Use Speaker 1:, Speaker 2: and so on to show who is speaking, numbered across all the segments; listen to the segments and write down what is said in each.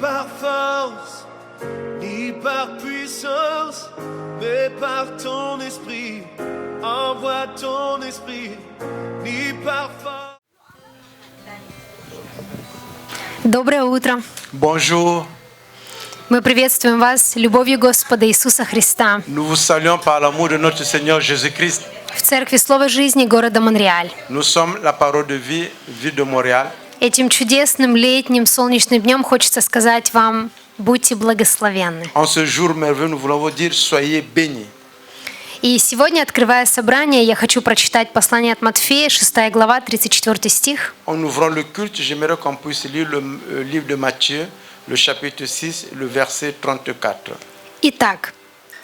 Speaker 1: par force, ni par puissance, mais par ton esprit. Envoie ton esprit, ni par force.
Speaker 2: Доброе утро!
Speaker 3: Bonjour,
Speaker 2: Мы приветствуем вас любовью Господа Иисуса Христа
Speaker 3: nous vous saluons par l'amour de notre Seigneur Jésus-Christ.
Speaker 2: в Церкви Слова Жизни города Монреаль.
Speaker 3: Nous sommes la parole de vie, ville de Montréal.
Speaker 2: Этим чудесным летним солнечным днем хочется сказать вам: будьте благословенны.
Speaker 3: En ce jour merveilleux, nous voulons vous dire, soyez bénis.
Speaker 2: И сегодня, открывая собрание, я хочу прочитать послание от Матфея, 6 глава, 34 стих.
Speaker 3: En ouvrant le culte, j'aimerais qu'on puisse lire le livre de Matthieu, le chapitre 6, le verset 34.
Speaker 2: Итак,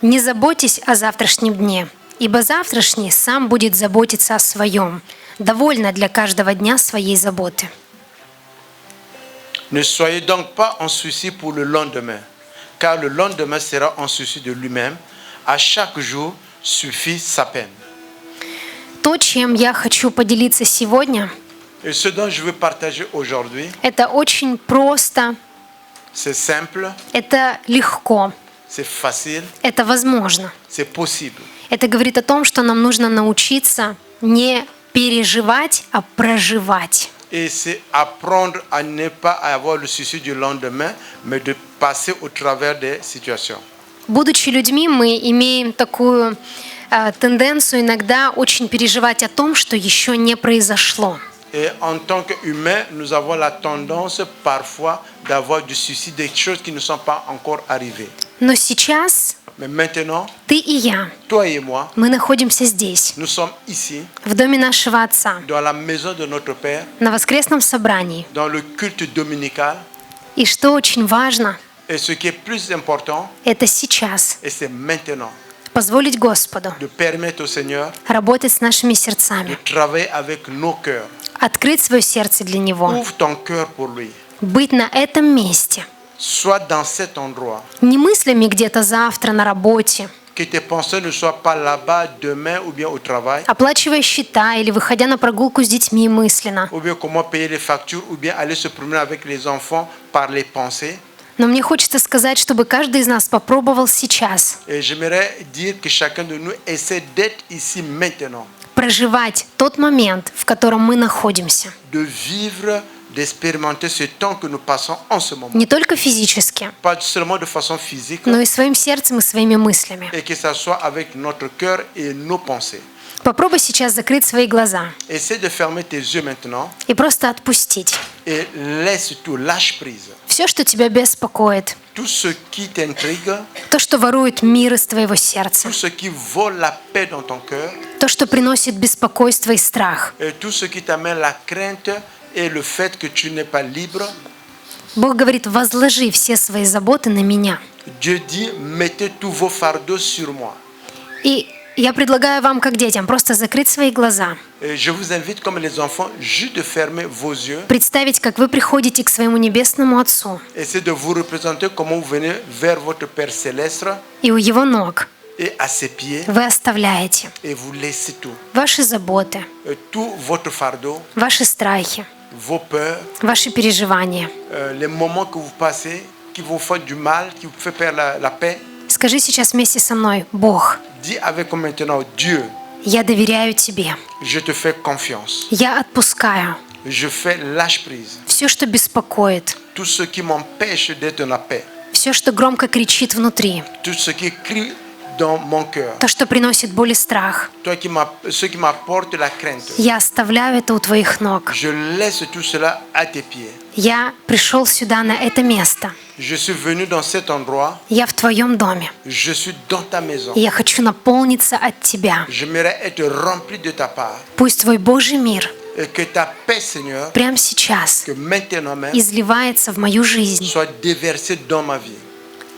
Speaker 2: не заботьтесь о завтрашнем дне, ибо завтрашний сам будет заботиться о своем. Довольно для каждого дня своей заботы.
Speaker 3: Ne soyez donc pas en souci pour le lendemain, car le lendemain sera en souci de lui-même. À chaque jour suffit sa peine.
Speaker 2: То, чем я хочу поделиться сегодня,
Speaker 3: Et ce dont je veux partager aujourd'hui,
Speaker 2: это очень просто,
Speaker 3: c'est simple,
Speaker 2: это легко,
Speaker 3: c'est facile,
Speaker 2: это возможно.
Speaker 3: c'est possible.
Speaker 2: Это говорит о том, что нам нужно научиться не переживать, а проживать.
Speaker 3: Et c'est apprendre à ne pas avoir le souci du lendemain, mais de passer au travers des situations.
Speaker 2: Будучи людьми, мы имеем такую тенденцию иногда очень переживать о том, что еще не произошло.
Speaker 3: Et en tant qu'humains, nous avons la tendance parfois d'avoir du souci des choses qui ne sont pas encore arrivées.
Speaker 2: Но сейчас
Speaker 3: Mais maintenant,
Speaker 2: ты и я,
Speaker 3: toi et moi,
Speaker 2: мы находимся здесь,
Speaker 3: nous sommes ici,
Speaker 2: в доме нашего Отца,
Speaker 3: dans la maison de notre Père,
Speaker 2: на воскресном собрании.
Speaker 3: dans le culte dominical.
Speaker 2: И что очень важно,
Speaker 3: Et ce qui est plus important,
Speaker 2: это сейчас
Speaker 3: et c'est maintenant,
Speaker 2: позволить Господу
Speaker 3: de permettre au Seigneur
Speaker 2: работать с нашими
Speaker 3: de
Speaker 2: сердцами,
Speaker 3: travailler avec nos cœurs.
Speaker 2: открыть свое сердце для Него,
Speaker 3: Ouvre ton cœur pour lui.
Speaker 2: быть на этом месте,
Speaker 3: Sois dans cet endroit.
Speaker 2: не мыслями где-то завтра на работе,
Speaker 3: Que tes pensées ne soient pas là-bas demain ou bien au travail,
Speaker 2: оплачивая счета или выходя на прогулку с детьми мысленно.
Speaker 3: ou bien comment payer les factures, ou bien aller se promener avec les enfants par les pensées.
Speaker 2: Но мне хочется сказать, чтобы каждый из нас попробовал сейчас
Speaker 3: Et j'aimerais dire que chacun de nous essaie d'être ici maintenant,
Speaker 2: проживать тот момент, в котором мы находимся.
Speaker 3: de vivre, d'expérimenter ce temps que nous passons en ce moment.
Speaker 2: Не только физически,
Speaker 3: Pas seulement de façon physique,
Speaker 2: но и своим сердцем и своими мыслями.
Speaker 3: et que ça soit avec notre cœur et nos pensées.
Speaker 2: Попробуй сейчас закрыть свои глаза
Speaker 3: Essaie de fermer tes yeux maintenant
Speaker 2: и просто отпустить
Speaker 3: et laisse tout, lâche prise.
Speaker 2: все, что тебя беспокоит,
Speaker 3: Tout ce qui t'intrigue,
Speaker 2: то, что ворует мир из твоего сердца,
Speaker 3: tout ce qui vole la paix dans ton cœur,
Speaker 2: то, что приносит беспокойство и страх.
Speaker 3: et tout ce qui t'amène la crainte et le fait que tu n'es pas libre.
Speaker 2: Бог говорит: возложи все свои заботы на меня.
Speaker 3: Dieu dit, mettez tous vos fardeaux sur moi.
Speaker 2: И я предлагаю вам, как детям, просто закрыть свои глаза,
Speaker 3: Et je vous invite, comme les enfants, juste de fermer vos yeux.
Speaker 2: представить, как вы приходите к своему небесному Отцу,
Speaker 3: Essayez de vous représenter comment vous venez vers votre Père céleste
Speaker 2: и у Его ног
Speaker 3: et à ses pieds,
Speaker 2: вы оставляете
Speaker 3: et vous laissez tout.
Speaker 2: ваши заботы,
Speaker 3: Tout votre fardeau,
Speaker 2: ваши страхи,
Speaker 3: vos peurs,
Speaker 2: ваши переживания.
Speaker 3: les moments que vous passez, qui vous font du mal, qui vous fait perdre la paix.
Speaker 2: Скажи сейчас вместе со мной: Бог,
Speaker 3: Dis avec moi maintenant, Dieu,
Speaker 2: я доверяю Тебе.
Speaker 3: je te fais confiance.
Speaker 2: Я отпускаю
Speaker 3: Je fais lâche prise.
Speaker 2: все, что беспокоит,
Speaker 3: Tout ce qui m'empêche d'être dans la paix.
Speaker 2: все, что громко кричит внутри,
Speaker 3: Tout ce qui crie dans mon cœur.
Speaker 2: то, что приносит боль и страх.
Speaker 3: Ce qui m'apporte la crainte.
Speaker 2: Я оставляю это у Твоих ног.
Speaker 3: Je laisse tout cela à tes pieds.
Speaker 2: Я пришел сюда, на это место.
Speaker 3: Je suis venu dans cet endroit.
Speaker 2: Я в Твоем доме.
Speaker 3: Je suis dans ta maison.
Speaker 2: И я хочу наполниться от Тебя.
Speaker 3: J'aimerais être rempli de ta part.
Speaker 2: Пусть Твой Божий мир
Speaker 3: Et que ta paix, Seigneur,
Speaker 2: прямо сейчас
Speaker 3: que maintenant même,
Speaker 2: изливается в мою жизнь,
Speaker 3: soit déversée dans ma vie,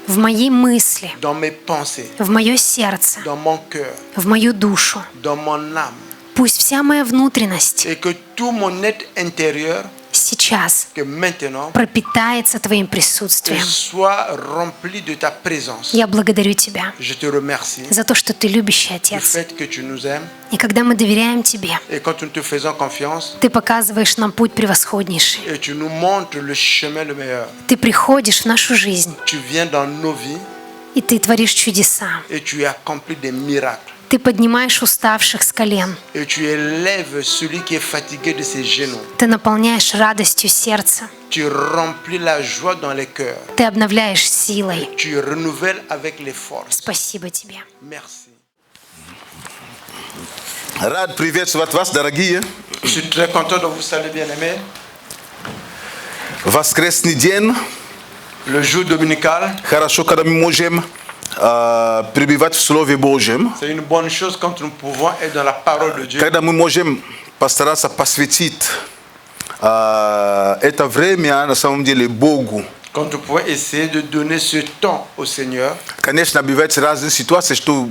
Speaker 2: в мои мысли,
Speaker 3: dans mes pensées,
Speaker 2: в мое сердце,
Speaker 3: dans mon cœur,
Speaker 2: в мою душу.
Speaker 3: dans mon âme.
Speaker 2: Пусть вся моя внутренность,
Speaker 3: Et que tout mon être intérieur
Speaker 2: сейчас
Speaker 3: que maintenant,
Speaker 2: пропитается Твоим
Speaker 3: il
Speaker 2: присутствием.
Speaker 3: soit rempli de ta présence.
Speaker 2: Я благодарю Тебя
Speaker 3: Je te remercie
Speaker 2: за то, что Ты любящий
Speaker 3: du
Speaker 2: Отец.
Speaker 3: fait que tu nous aimes
Speaker 2: И когда мы доверяем Тебе,
Speaker 3: et quand nous te faisons confiance
Speaker 2: Ты показываешь нам путь превосходнейший.
Speaker 3: et tu nous montres le chemin le meilleur.
Speaker 2: Ты приходишь в нашу жизнь,
Speaker 3: Tu viens dans nos vies
Speaker 2: и Ты творишь чудеса.
Speaker 3: et tu accomplis des miracles.
Speaker 2: Ты поднимаешь уставших с колен.
Speaker 3: Et tu élèves celui qui est fatigué de ses genoux.
Speaker 2: Ты наполняешь радостью сердце.
Speaker 3: Tu remplis la joie dans les cœurs.
Speaker 2: Ты обновляешь силой.
Speaker 3: Tu renouvelles avec les forces.
Speaker 2: Спасибо Тебе.
Speaker 3: Merci.
Speaker 4: Рад приветствовать вас, дорогие.
Speaker 3: Je suis très content de vous saluer, bien-aimés.
Speaker 4: Воскресный день.
Speaker 3: Le jour dominical,
Speaker 4: Хорошо, когда мы можем пребывать в Слове Божьем.
Speaker 3: c'est une bonne chose quand nous pouvons être dans la parole de Dieu.
Speaker 4: Когда мы можем постараться посвятить это время на самом деле Богу.
Speaker 3: Quand nous pouvons essayer de donner ce temps au Seigneur.
Speaker 4: Конечно, бывают разные ситуации, что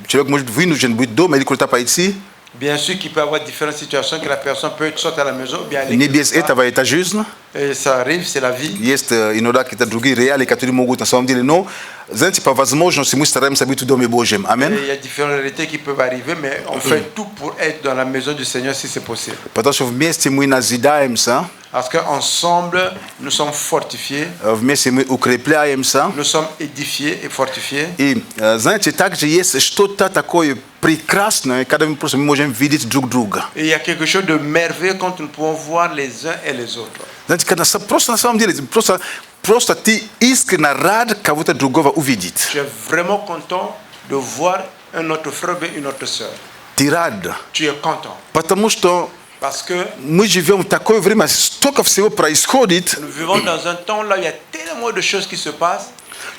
Speaker 4: человек может вынужден быть дома или куда-то пойти.
Speaker 3: Bien sûr qu'il peut y avoir différentes situations que la personne peut sortir à la maison ou bien aller
Speaker 4: Не
Speaker 3: quelque
Speaker 4: без
Speaker 3: part.
Speaker 4: этого это жизнь.
Speaker 3: Et ça arrive, c'est la vie.
Speaker 4: Есть иногда какие-то другие реалии, которые могут на самом деле, но, знаете, по возможности мы стараемся быть в Доме Божьем.
Speaker 3: Et
Speaker 4: Аминь.
Speaker 3: il y a différentes réalités qui peuvent arriver, mais on fait tout pour être dans la maison du Seigneur si c'est possible.
Speaker 4: Потому что вместе мы назидаемся,
Speaker 3: Parce qu'ensemble, nous sommes fortifiés,
Speaker 4: вместе мы укрепляемся.
Speaker 3: nous sommes édifiés et fortifiés.
Speaker 4: И, знаете, также есть что-то такое прекрасное, когда мы просто можем видеть друг друга.
Speaker 3: Et il y a quelque chose de merveilleux quand nous pouvons voir les uns et les autres.
Speaker 4: Знаете, когда просто на самом деле, просто ты искренне рад кого-то другого увидеть.
Speaker 3: Tu es vraiment content de voir un autre frère ou une autre sœur.
Speaker 4: Ты рад.
Speaker 3: Tu es content.
Speaker 4: Потому что
Speaker 3: Parce que
Speaker 4: мы живем в такое время, столько всего происходит,
Speaker 3: nous vivons dans un temps là où il y a tellement de choses qui se passent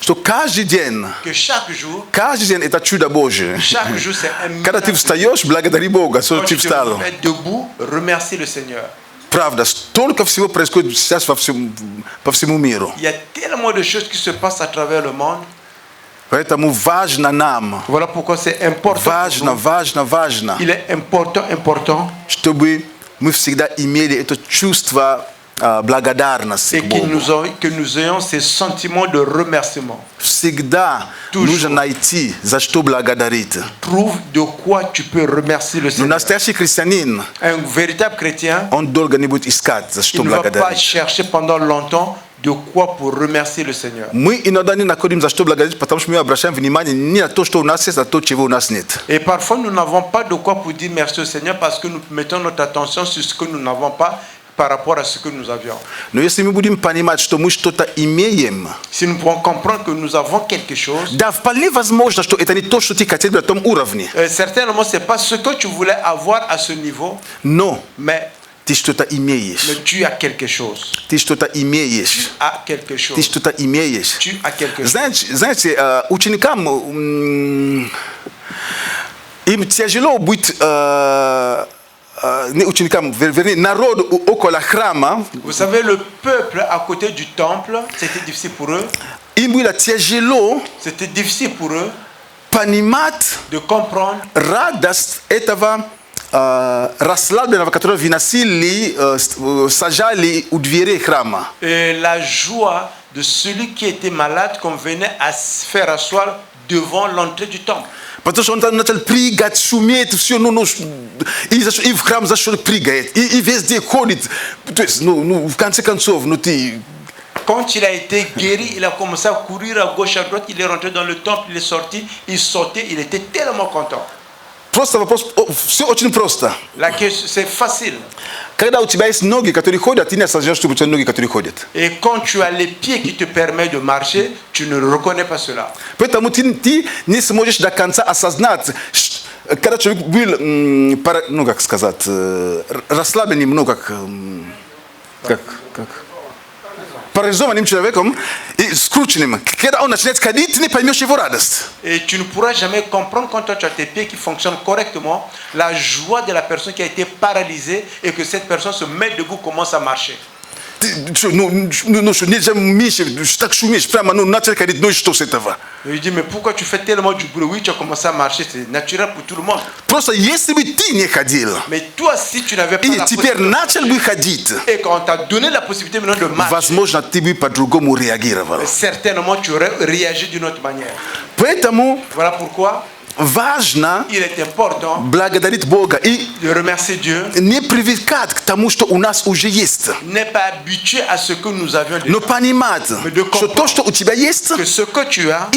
Speaker 4: что каждый день
Speaker 3: que chaque jour
Speaker 4: это чудо Божие.
Speaker 3: c'est un
Speaker 4: Когда ты
Speaker 3: miracle.
Speaker 4: встаешь, благодари Бога, что
Speaker 3: Quand
Speaker 4: ты
Speaker 3: tu te
Speaker 4: встал.
Speaker 3: mets debout, remercie le Seigneur.
Speaker 4: Правда, столько всего происходит сейчас по всему миру.
Speaker 3: Il y a tellement de choses qui se passent à travers le monde.
Speaker 4: Поэтому важно нам,
Speaker 3: Voilà pourquoi c'est important. pour nous.
Speaker 4: важно,
Speaker 3: Il est important
Speaker 4: чтобы мы всегда имели это чувство благодарности
Speaker 3: et
Speaker 4: к Богу.
Speaker 3: que nous ayons ces sentiments de remerciement.
Speaker 4: Всегда
Speaker 3: Toujours.
Speaker 4: нужно найти, за что благодарить.
Speaker 3: Trouve de quoi tu peux remercier le
Speaker 4: Но
Speaker 3: Seigneur.
Speaker 4: настоящий христианин,
Speaker 3: Un véritable chrétien,
Speaker 4: он долго не будет искать, за что
Speaker 3: il ne va pas
Speaker 4: благодарить.
Speaker 3: chercher pendant longtemps de quoi pour remercier le Seigneur.
Speaker 4: Мы иногда не находим, за что благодарить, потому что мы обращаем внимание не на то, что у нас есть, а на то, чего у нас нет.
Speaker 3: Et parfois, nous n'avons pas de quoi pour dire merci au Seigneur parce que nous mettons notre attention sur ce que nous n'avons pas par rapport à ce que nous avions.
Speaker 4: Но если мы будем понимать, что мы что-то имеем,
Speaker 3: Si nous pouvons comprendre que nous avons quelque chose,
Speaker 4: да, вполне возможно, что это не то, что ты хотел на том уровне,
Speaker 3: certainement, ce n'est pas ce que tu voulais avoir à ce niveau,
Speaker 4: но
Speaker 3: mais
Speaker 4: ты что-то имеешь.
Speaker 3: tu as quelque chose.
Speaker 4: Ты что-то имеешь.
Speaker 3: As quelque chose.
Speaker 4: Ты что-то имеешь.
Speaker 3: Tu as quelque chose.
Speaker 4: Знаете, ученикам им тяжело быть не ученикам, вернее, народу около храма,
Speaker 3: Vous savez, le peuple à côté du temple, c'était difficile pour eux.
Speaker 4: им было тяжело
Speaker 3: C'était difficile pour eux
Speaker 4: понимать
Speaker 3: de comprendre
Speaker 4: радость этого расслабленного, которого выносили, сажали у дверей храма.
Speaker 3: la joie de celui qui était malade qu'on venait à se faire asseoir devant l'entrée du temple.
Speaker 4: Потому что он там начал прыгать, шуметь, все, и в храм зашел, прыгает, и везде ходит. То есть, в конце концов, ты...
Speaker 3: Quand il a été guéri, il a commencé à courir à gauche, à droite, il est rentré dans le temple, il est sorti, il sortait, il était tellement content.
Speaker 4: Просто вопрос, все очень просто.
Speaker 3: La question, c'est facile.
Speaker 4: Когда у тебя есть ноги, которые ходят, ты не осознаешь, что у тебя ноги, которые ходят.
Speaker 3: Et quand tu as les pieds qui te permettent de marcher, tu ne reconnais pas cela.
Speaker 4: Поэтому ты не сможешь до конца осознать, когда человек был, как сказать, расслаблен немного, как парализованным человеком и скрученным. Когда он начинает ходить, ты не поймешь его радость.
Speaker 3: Et tu ne pourras jamais comprendre quand toi tu as tes pieds qui fonctionnent correctement, la joie de la personne qui a été paralysée et que cette personne se met debout, commence à marcher.
Speaker 4: Ты
Speaker 3: Il dit, mais pourquoi tu fais tellement du bruit? Oui, tu as commencé à marcher, c'est naturel pour tout le monde. Mais toi, si tu n'avais pas la possibilité, et qu'on t'a donné la possibilité maintenant de marcher, certainement tu aurais réagi d'une autre manière. Voilà pourquoi il est important de remercier Dieu. N'est pas habitué à ce que nous avions déjà, mais de comprendre que ce que tu as,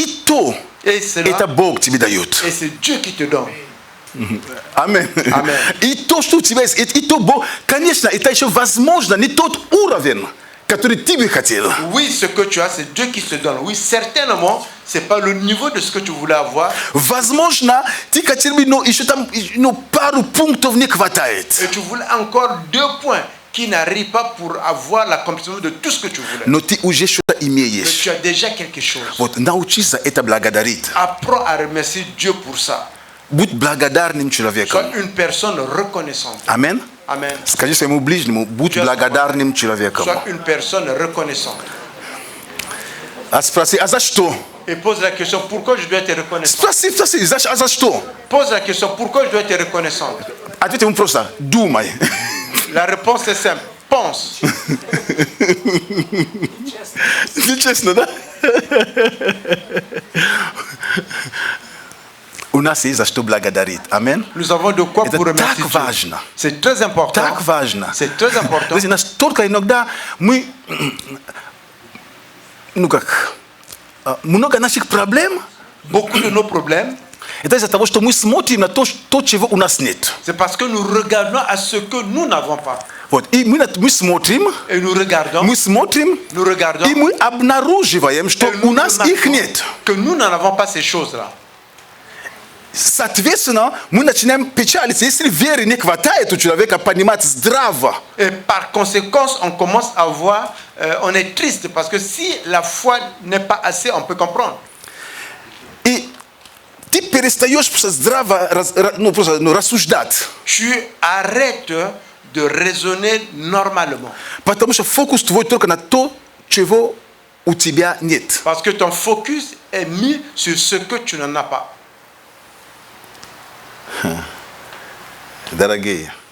Speaker 3: et c'est Dieu qui te donne.
Speaker 4: Amen.
Speaker 3: Amen. Oui, ce que tu as, c'est Dieu qui te donne. Oui, certainement, ce n'est pas le niveau de ce que tu voulais avoir. Et tu voulais encore 2 points qui n'arrivent pas pour avoir l'accomplissement de tout ce que tu voulais. Mais tu as déjà quelque chose. Apprends à remercier Dieu pour ça. Sois une personne reconnaissante.
Speaker 4: Amen.
Speaker 3: Amen.
Speaker 4: Sois une
Speaker 3: personne reconnaissante. Et pose la question, pourquoi je dois être reconnaissant? Pose la question, pourquoi je dois être reconnaissant? La réponse est simple. Pense.
Speaker 4: Amen.
Speaker 3: Nous avons de quoi pour remercier Dieu. C'est très important. C'est très important. Beaucoup de nos problèmes, c'est parce que nous regardons à ce que nous n'avons pas. Et nous regardons que nous n'en avons pas ces choses-là. Et par conséquent, on commence à voir, on est triste parce que si la foi n'est pas assez, on peut comprendre. Tu arrêtes de raisonner normalement. Parce que ton focus est mis sur ce que tu n'en as pas.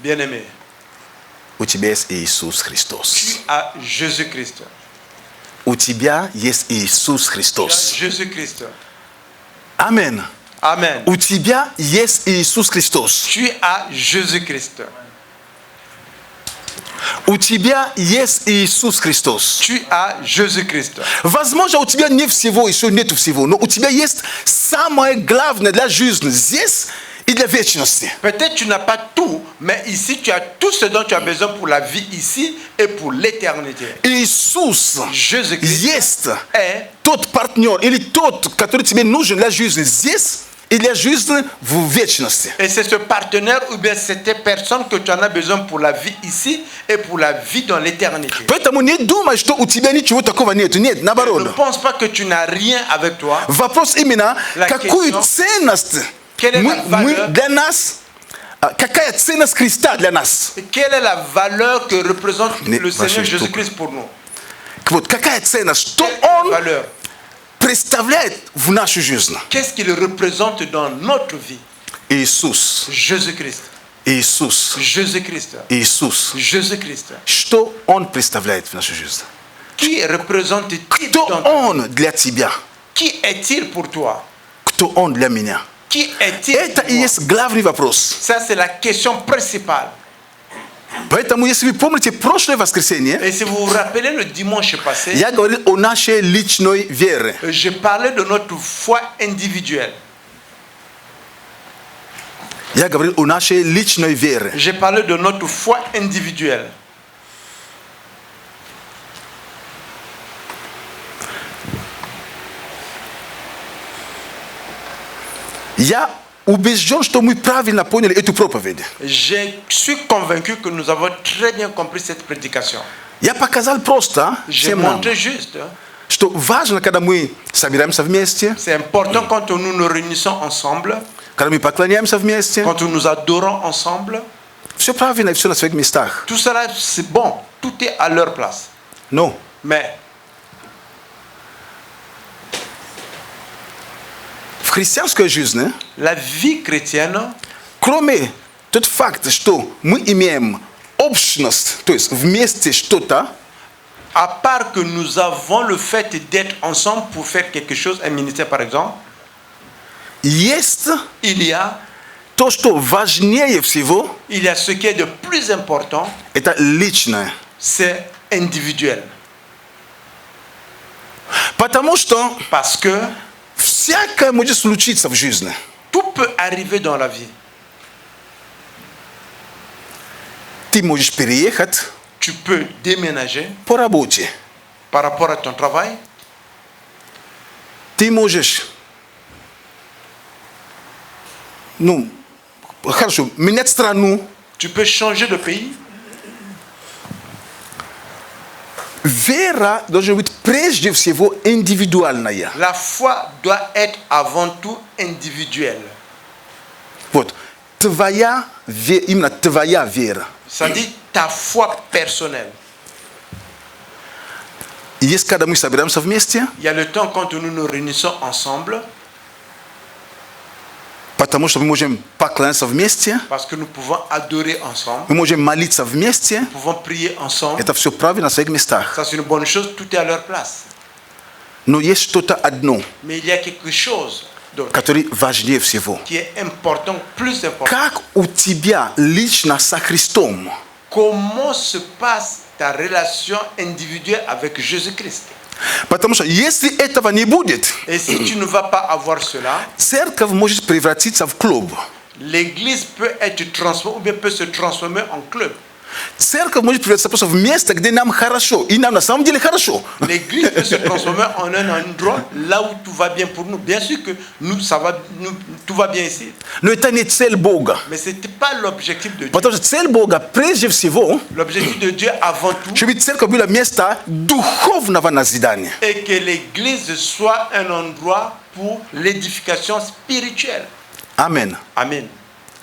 Speaker 3: Bien-aimé, tu as Jésus-Christ. Jésus-Christ.
Speaker 4: Amen.
Speaker 3: Amen.
Speaker 4: Tu as Jésus-Christ.
Speaker 3: Tu as Jésus-Christ. Tu as Jésus-Christ.
Speaker 4: Возможно, у тебя нет всего, еще нету всего, но у тебя есть самое главное для жизни здесь и для вечности.
Speaker 3: Peut-être tu n'as pas tout, mais ici tu as tout ce dont tu as besoin pour la vie ici et pour l'éternité.
Speaker 4: Иисус
Speaker 3: Jésus-Christ
Speaker 4: есть
Speaker 3: est
Speaker 4: тот партнер или тот, который тебе нужен для жизни здесь и для жизни в вечности.
Speaker 3: Et c'est ce partenaire ou bien cette personne que tu en as besoin pour la vie ici et pour la vie dans l'éternité.
Speaker 4: Поэтому не думай, что у тебя ничего такого нет. Нет, наоборот.
Speaker 3: Ne pense pas que tu n'as rien avec toi.
Speaker 4: Вопрос именно, какую ценность мы для нас, какая ценность Христа для нас?
Speaker 3: Quelle est la valeur que représente le Seigneur Jésus-Christ pour nous?
Speaker 4: Вот какая ценность? Что Он представляет в нашу жизнь?
Speaker 3: Qu'est-ce qu'il représente dans notre vie?
Speaker 4: Иисус.
Speaker 3: Jésus-Christ.
Speaker 4: Иисус.
Speaker 3: Jésus-Christ.
Speaker 4: Иисус.
Speaker 3: Jésus-Christ.
Speaker 4: Что Он представляет в нашу жизнь?
Speaker 3: Qui représente-t-il?
Speaker 4: Кто Он для тебя?
Speaker 3: Qui est-il pour toi?
Speaker 4: Кто Он для меня?
Speaker 3: Qui est-il?
Speaker 4: Это и есть главный вопрос.
Speaker 3: Ça c'est la question principale.
Speaker 4: Поэтому, если вы помните прошлое воскресенье,
Speaker 3: Et si vous vous rappelez le dimanche passé,
Speaker 4: я говорил о нашей личной вере.
Speaker 3: je parlais de notre foi individuelle.
Speaker 4: Я говорил о нашей личной вере.
Speaker 3: J'ai parlé de notre foi individuelle.
Speaker 4: Я убежден, что мы правильно поняли эту проповедь.
Speaker 3: Je suis convaincu que nous avons très bien compris cette prédication.
Speaker 4: Я показал просто
Speaker 3: J'ai
Speaker 4: всем нам,
Speaker 3: montré juste.
Speaker 4: что важно, когда мы собираемся вместе,
Speaker 3: C'est important quand nous nous réunissons ensemble,
Speaker 4: когда мы поклоняемся вместе.
Speaker 3: quand nous adorons ensemble.
Speaker 4: Все правильно и все на своих местах.
Speaker 3: Tout cela, c'est bon. Tout est à leur place.
Speaker 4: Non.
Speaker 3: Mais
Speaker 4: христианская жизнь,
Speaker 3: la vie chrétienne,
Speaker 4: кроме тот факт, что мы имеем общность, то есть вместе что-то,
Speaker 3: à part que nous avons le fait d'être ensemble pour faire quelque chose, un ministère par exemple,
Speaker 4: есть
Speaker 3: il y a
Speaker 4: то, что важнее всего,
Speaker 3: ce qui est de plus important,
Speaker 4: это личное.
Speaker 3: c'est individuel.
Speaker 4: Потому что
Speaker 3: Parce que
Speaker 4: всякое может случиться в жизни.
Speaker 3: tout peut arriver dans la vie.
Speaker 4: Ты можешь переехать
Speaker 3: Tu peux déménager
Speaker 4: по работе.
Speaker 3: par rapport à ton travail.
Speaker 4: Ты можешь, хорошо, менять страну.
Speaker 3: Tu peux changer de pays.
Speaker 4: Вера должна быть прежде всего индивидуальная.
Speaker 3: La foi doit être avant tout individuelle.
Speaker 4: Вот, именно твоя вера.
Speaker 3: Ça dit ta foi personnelle.
Speaker 4: Есть, когда мы собираемся вместе,
Speaker 3: Il y a le temps quand nous nous réunissons ensemble,
Speaker 4: потому что мы можем поклоняться вместе,
Speaker 3: parce que nous pouvons adorer ensemble,
Speaker 4: мы можем молиться вместе.
Speaker 3: nous pouvons prier ensemble.
Speaker 4: Это все правильно на своих местах.
Speaker 3: Ça c'est une bonne chose, tout est à leur place.
Speaker 4: Но есть что-то одно,
Speaker 3: Mais il y a quelque chose d'autre
Speaker 4: которое важнее всего.
Speaker 3: qui est important, plus important.
Speaker 4: Как у тебя лично со Христом?
Speaker 3: Comment se passe ta relation individuelle avec Jésus-Christ?
Speaker 4: Потому что если этого не будет,
Speaker 3: Et si tu ne vas pas avoir cela,
Speaker 4: церковь может превратиться в клуб.
Speaker 3: l'église peut être transformée ou bien peut se transformer en club.
Speaker 4: Церковь может превратиться просто в место, где нам хорошо. И нам на самом деле хорошо.
Speaker 3: L'église peut se transformer en un endroit là où tout va bien pour nous. Bien sûr que tout va bien ici.
Speaker 4: Но это не цель Бога.
Speaker 3: Mais ce n'était pas l'objectif de Dieu.
Speaker 4: Потому что цель Бога прежде всего,
Speaker 3: L'objectif de Dieu avant tout
Speaker 4: чтобы церковь была место духовного назидания.
Speaker 3: est que l'église soit un endroit pour l'édification spirituelle.
Speaker 4: Амен.
Speaker 3: Amen.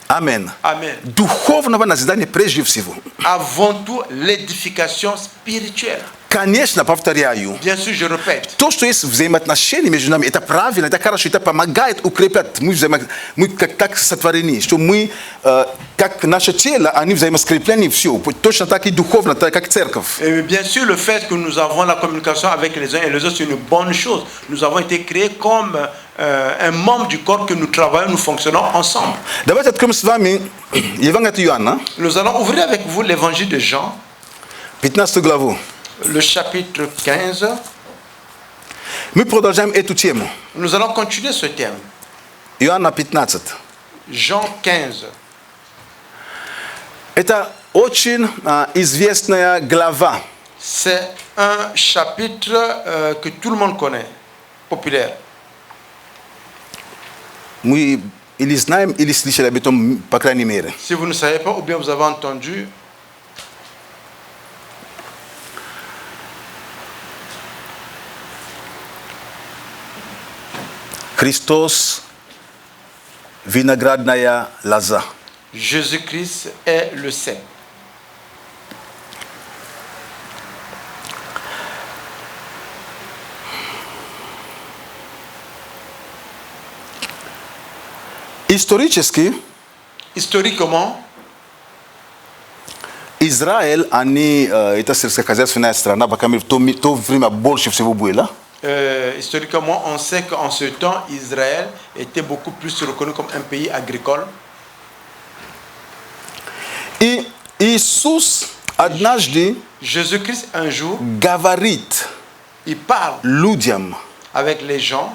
Speaker 4: Амен.
Speaker 3: Amen.
Speaker 4: Духовного назидания прежде всего.
Speaker 3: Avant tout, l'édification spirituelle.
Speaker 4: Конечно, повторяю,
Speaker 3: Bien sûr, je répète.
Speaker 4: то, что есть взаимоотношения между нами, это правильно, это хорошо, это помогает укреплять. Мы как сотворены, что мы, как наше тело, они взаимоскреплены, все. Точно так и духовно, так как церковь.
Speaker 3: Et bien sûr, le fait que nous avons la communication avec les uns et les autres, c'est une bonne chose. Nous avons été créés comme un membre du corps que nous travaillons, nous fonctionnons ensemble.
Speaker 4: Давайте откроем с вами Евангелие от Иоанна,
Speaker 3: Nous allons ouvrir avec vous l'évangile de Jean,
Speaker 4: 15 главу.
Speaker 3: le chapitre 15.
Speaker 4: Мы продолжаем эту тему.
Speaker 3: Nous allons continuer ce thème.
Speaker 4: Иоанна 15.
Speaker 3: Jean 15.
Speaker 4: Это очень известная глава.
Speaker 3: C'est un chapitre que tout le monde connaît, populaire.
Speaker 4: Мы или знаем, или слышали об этом, по крайней мере.
Speaker 3: Si vous ne savez pas, ou bien vous avez entendu,
Speaker 4: Христос – виноградная лоза.
Speaker 3: Jésus-Christ est le cep.
Speaker 4: Исторически
Speaker 3: Historiquement,
Speaker 4: Израиль, они, это сельскохозяйственная страна, пока в то время больше всего было.
Speaker 3: historiquement, on sait qu'en ce temps, Israël était beaucoup plus reconnu comme un pays agricole.
Speaker 4: И Иисус однажды
Speaker 3: Jésus-Christ, un jour,
Speaker 4: говорит
Speaker 3: il parle
Speaker 4: людям,
Speaker 3: avec les gens,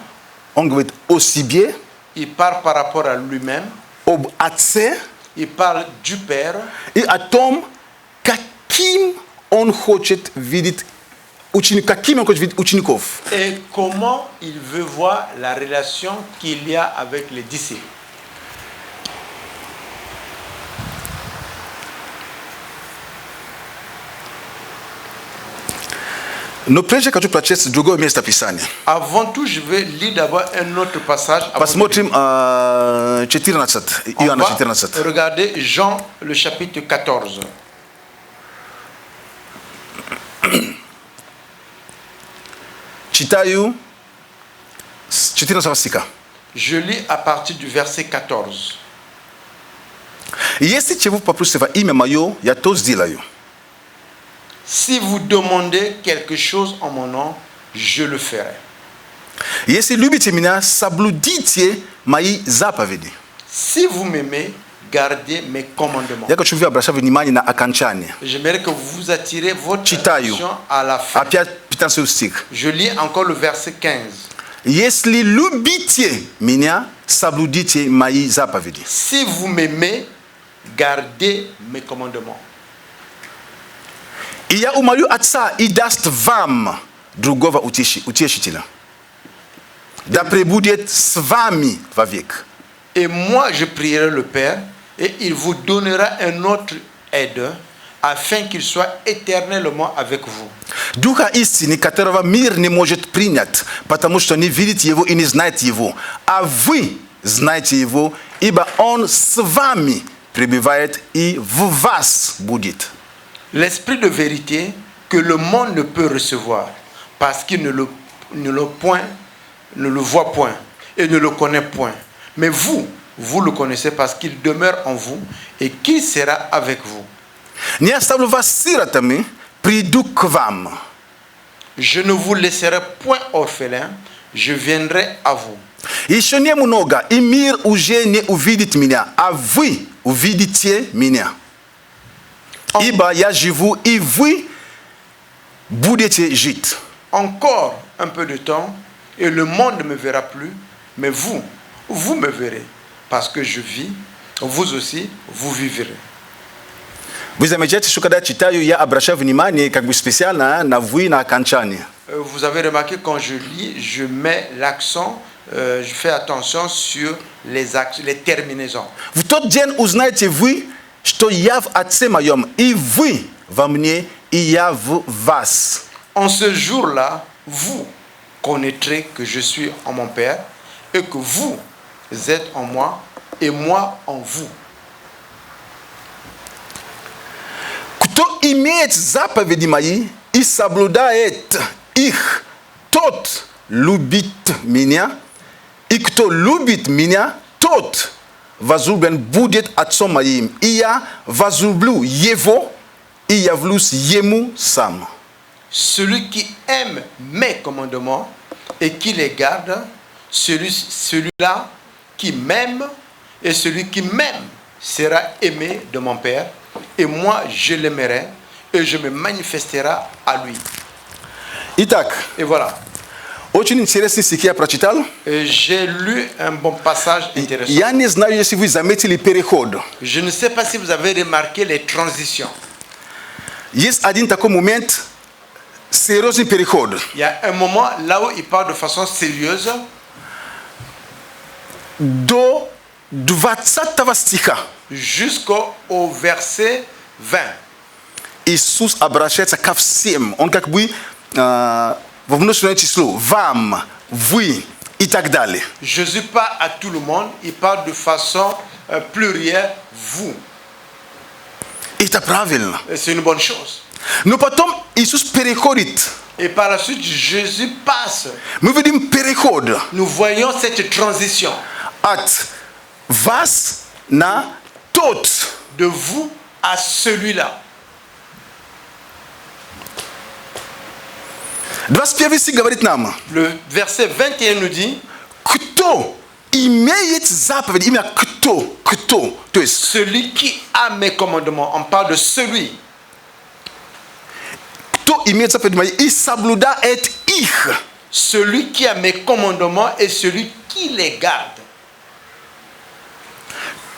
Speaker 4: он говорит о себе,
Speaker 3: il parle par rapport à lui-même,
Speaker 4: об Отце
Speaker 3: il parle du Père
Speaker 4: и о том, каким он хочет видеть учеников.
Speaker 3: et comment il veut voir la relation qu'il y a avec les disciples.
Speaker 4: Но прежде хочу прочесть другое место Писания.
Speaker 3: Avant tout, je vais lire d'abord un autre passage.
Speaker 4: Посмотрим 14,
Speaker 3: On
Speaker 4: Иоанна
Speaker 3: va
Speaker 4: 14.
Speaker 3: regarder Jean, le chapitre 14.
Speaker 4: Chitayu, Chitino Savasika.
Speaker 3: Je lis à partir du verset 14. Si vous demandez quelque chose en mon nom, je le ferai. Si vous m'aimez, gardez mes commandements. J'aimerais que vous attirez votre attention à la fin. Je lis encore le verset 15. Si vous m'aimez, gardez mes commandements. Et moi je prierai le Père et il vous donnera un autre aide afin qu'il soit éternellement avec vous.
Speaker 4: Duha istini которого мир не может принять, потому что не видит его и не знает его. А вы знаете его, ибо он с вами пребывает и в вас будет.
Speaker 3: L'esprit de vérité que le monde ne peut recevoir parce qu'il ne le voit point et ne le connaît point. Mais vous le connaissez parce qu'il demeure en vous et qu'il sera avec vous.
Speaker 4: Не оставлю вас сиротами, приду к вам.
Speaker 3: Je ne vous laisserai point orphelin, je viendrai à vous.
Speaker 4: Еще немного, и мир уже не увидит меня, а вы увидите меня. Ибо я живу, и вы будете жить.
Speaker 3: Encore un peu de temps, et le monde ne me verra plus, mais vous me verrez, parce que je vis, vous aussi, vous vivrez.
Speaker 4: Vous avez
Speaker 3: remarqué quand je lis, je mets l'accent, je fais attention sur les terminaisons.
Speaker 4: В тот день узнаете вы, что я в Отце моем, и вы во мне, и я в вас.
Speaker 3: En ce jour-là, vous connaîtrez que je suis en mon Père, et que vous êtes en moi, et moi en vous.
Speaker 4: Кто имеет заповеди мои и соблюдает их, тот любит меня, и кто любит меня, тот возлюблен будет Отцом моим, и я возлюблю его, и явлюсь ему сам.
Speaker 3: Celui qui aime mes commandements et qui les garde, celui-là qui m'aime, et celui qui m'aime sera aimé de mon Père, et moi je l'aimerai et je me manifesterai à lui.
Speaker 4: Итак,
Speaker 3: et voilà.
Speaker 4: Очень интересный стих я прочитал.
Speaker 3: J'ai lu un bon passage intéressant.
Speaker 4: Я не знаю, если вы заметили переход.
Speaker 3: Je ne sais pas si vous avez remarqué les transitions.
Speaker 4: Есть один такой момент, серьезный переход.
Speaker 3: Il y a un moment là où il parle de façon sérieuse.
Speaker 4: До 20 стиха.
Speaker 3: Jusqu'au verset 20.
Speaker 4: Иисус обращается ко всем. Он как бы во множественное число. Вам, вы и так далее.
Speaker 3: Jésus parle à tout le monde. Il parle de façon plurielle. Vous.
Speaker 4: Это правильно.
Speaker 3: C'est une bonne chose.
Speaker 4: Но потом Иисус переходит.
Speaker 3: Et par la suite, Jésus passe.
Speaker 4: Мы видим переход.
Speaker 3: Nous voyons cette transition.
Speaker 4: От вас на тот.
Speaker 3: De vous à celui-là.
Speaker 4: 21 стих говорит нам.
Speaker 3: Le verset 21 nous dit.
Speaker 4: Кто имеет заповедь, именно кто, то есть
Speaker 3: celui qui a mes commandements. On parle de celui.
Speaker 4: Кто имеет заповедь мои и соблюдает их.
Speaker 3: Celui qui a mes commandements et celui qui les garde.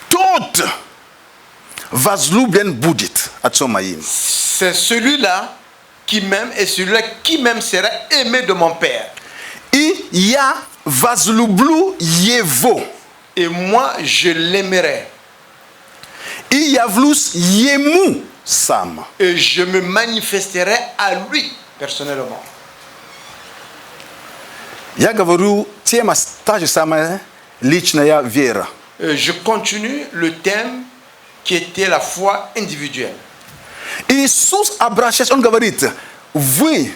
Speaker 4: Тот возлюблен будет Отцом моим.
Speaker 3: C'est celui-là qui m'aime et celui-là qui m'aime sera aimé de mon Père.
Speaker 4: И я возлюблю его.
Speaker 3: Et moi je l'aimerai.
Speaker 4: И явлюсь ему сам.
Speaker 3: Et je me manifesterai à lui personnellement.
Speaker 4: Я говорю, тема та же самая, личная вера.
Speaker 3: Je continue le thème qui était la foi individuelle.
Speaker 4: Иисус обращается, он говорит, вы.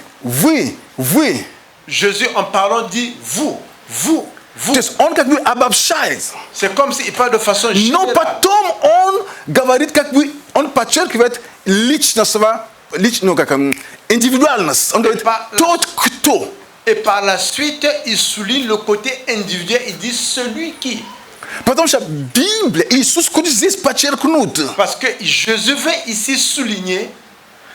Speaker 3: Jésus en parlant dit vous, vous, vous.
Speaker 4: То есть он как бы обобщает.
Speaker 3: C'est comme s'il parle de façon
Speaker 4: Но
Speaker 3: générale.
Speaker 4: потом он говорит, как бы, он подчеркивает личностного, ну, как, индивидуальность. Он говорит, тот, кто.
Speaker 3: Et par la suite, il souligne le côté individuel. Il dit celui qui.
Speaker 4: Потому что Библия, Иисус Христос здесь подчеркнут,
Speaker 3: Parce que Jésus veut ici souligner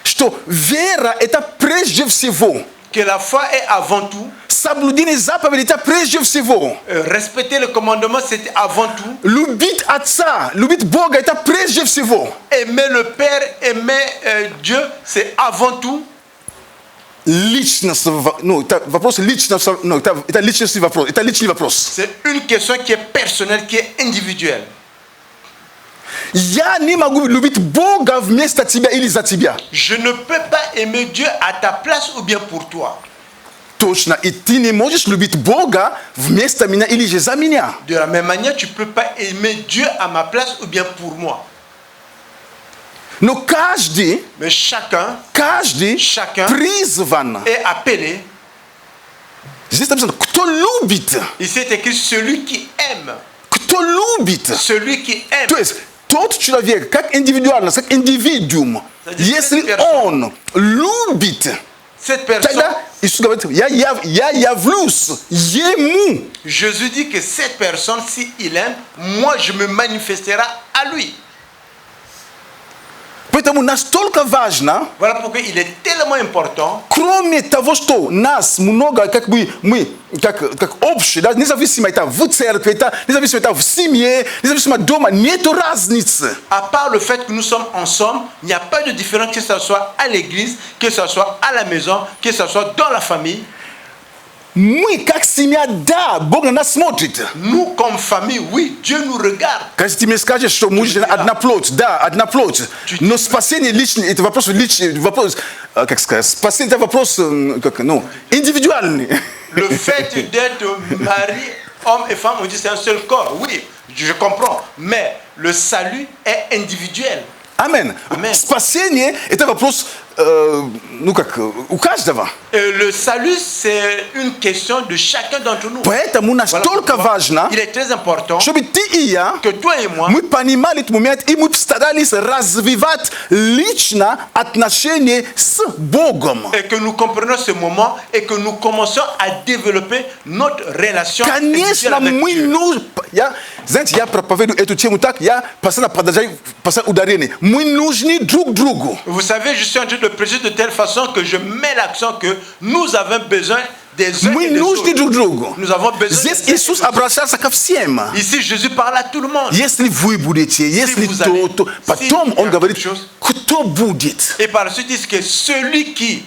Speaker 4: что вера – это прежде всего.
Speaker 3: que la foi est avant tout.
Speaker 4: Соблюдение заповедей – это прежде всего.
Speaker 3: Respecter le commandement, c'est avant tout.
Speaker 4: Любить Отца, любить Бога – это прежде всего.
Speaker 3: Aimer le Père, aimer Dieu, c'est avant tout.
Speaker 4: Личность, ну, это вопрос личности, ну, это личностный вопрос, это личный вопрос.
Speaker 3: C'est une question qui est personnelle, qui est individuelle.
Speaker 4: Я не могу любить Бога вместо тебя или за тебя.
Speaker 3: Je ne peux pas aimer Dieu à ta place ou bien pour toi.
Speaker 4: Точно, и ты не можешь любить Бога вместо меня или же за меня.
Speaker 3: De la même manière, tu ne peux pas aimer Dieu à ma place ou bien pour moi.
Speaker 4: Но каждый
Speaker 3: Mais chacun
Speaker 4: призван.
Speaker 3: est appelé.
Speaker 4: Здесь написано, кто любит.
Speaker 3: Ici est écrit celui qui aime.
Speaker 4: Кто любит.
Speaker 3: Celui qui aime.
Speaker 4: То есть тот человек, как индивидуальность, как индивидуум, если он любит,
Speaker 3: Cette personne,
Speaker 4: тогда Иисус говорит, я явлюсь ему.
Speaker 3: Jésus dit que cette personne, si il aime, moi je me manifesterai à lui.
Speaker 4: Поэтому настолько важно,
Speaker 3: Voilà pourquoi il est tellement important,
Speaker 4: кроме того, что нас много, как бы мы, как общее, да, независимо это в церкви, это независимо это в семье, независимо дома, нету разницы.
Speaker 3: à part le fait que nous sommes ensemble, il n'y a pas de différence que ce soit à l'église, que ce soit à la maison, que ce soit dans la famille.
Speaker 4: Мы, как семья, да, Бог на нас смотрит.
Speaker 3: Nous, comme famille, oui, Dieu nous regarde.
Speaker 4: Если ты мне скажешь, что муж и жена одна плоть, да, одна плоть, но спасение личный, это вопрос личный, вопрос, как сказать, спасение это вопрос, как, ну, индивидуальный.
Speaker 3: Le fait d'être marié, homme et femme, on dit c'est un seul corps. Oui, je comprends. Mais le salut est individuel.
Speaker 4: Амен.
Speaker 3: Amen.
Speaker 4: Спасение это вопрос, ну как, у каждого.
Speaker 3: Et le salut, c'est une question de chacun d'entre nous.
Speaker 4: Поэтому настолько важно,
Speaker 3: Il est très important
Speaker 4: чтобы ты и я,
Speaker 3: que toi et moi,
Speaker 4: мы понимали этот момент, и мы старались развивать лично отношения с Богом.
Speaker 3: et que nous comprenions ce moment et que nous commencions à développer notre relation
Speaker 4: Конечно,
Speaker 3: individuelle avec
Speaker 4: мы
Speaker 3: Dieu.
Speaker 4: нужны, знаете, я проповедую эту тему так, я постоянно продолжаю поставить ударение. Мы нужны друг другу.
Speaker 3: Vous savez, je suis en train de prêcher de telle façon que je mets l'accent que nous avons besoin des uns
Speaker 4: Мы
Speaker 3: et des
Speaker 4: нужны
Speaker 3: autres.
Speaker 4: друг другу.
Speaker 3: Nous avons besoin
Speaker 4: Здесь
Speaker 3: des uns et
Speaker 4: Иисус
Speaker 3: des autres.
Speaker 4: обращался ко всем.
Speaker 3: Ici, Jésus parle à tout le monde.
Speaker 4: Если вы будете, если
Speaker 3: vous allez,
Speaker 4: то, потом
Speaker 3: s'il y a
Speaker 4: он говорит,
Speaker 3: quelque chose.
Speaker 4: кто будет.
Speaker 3: Et par la suite, il dit que celui qui...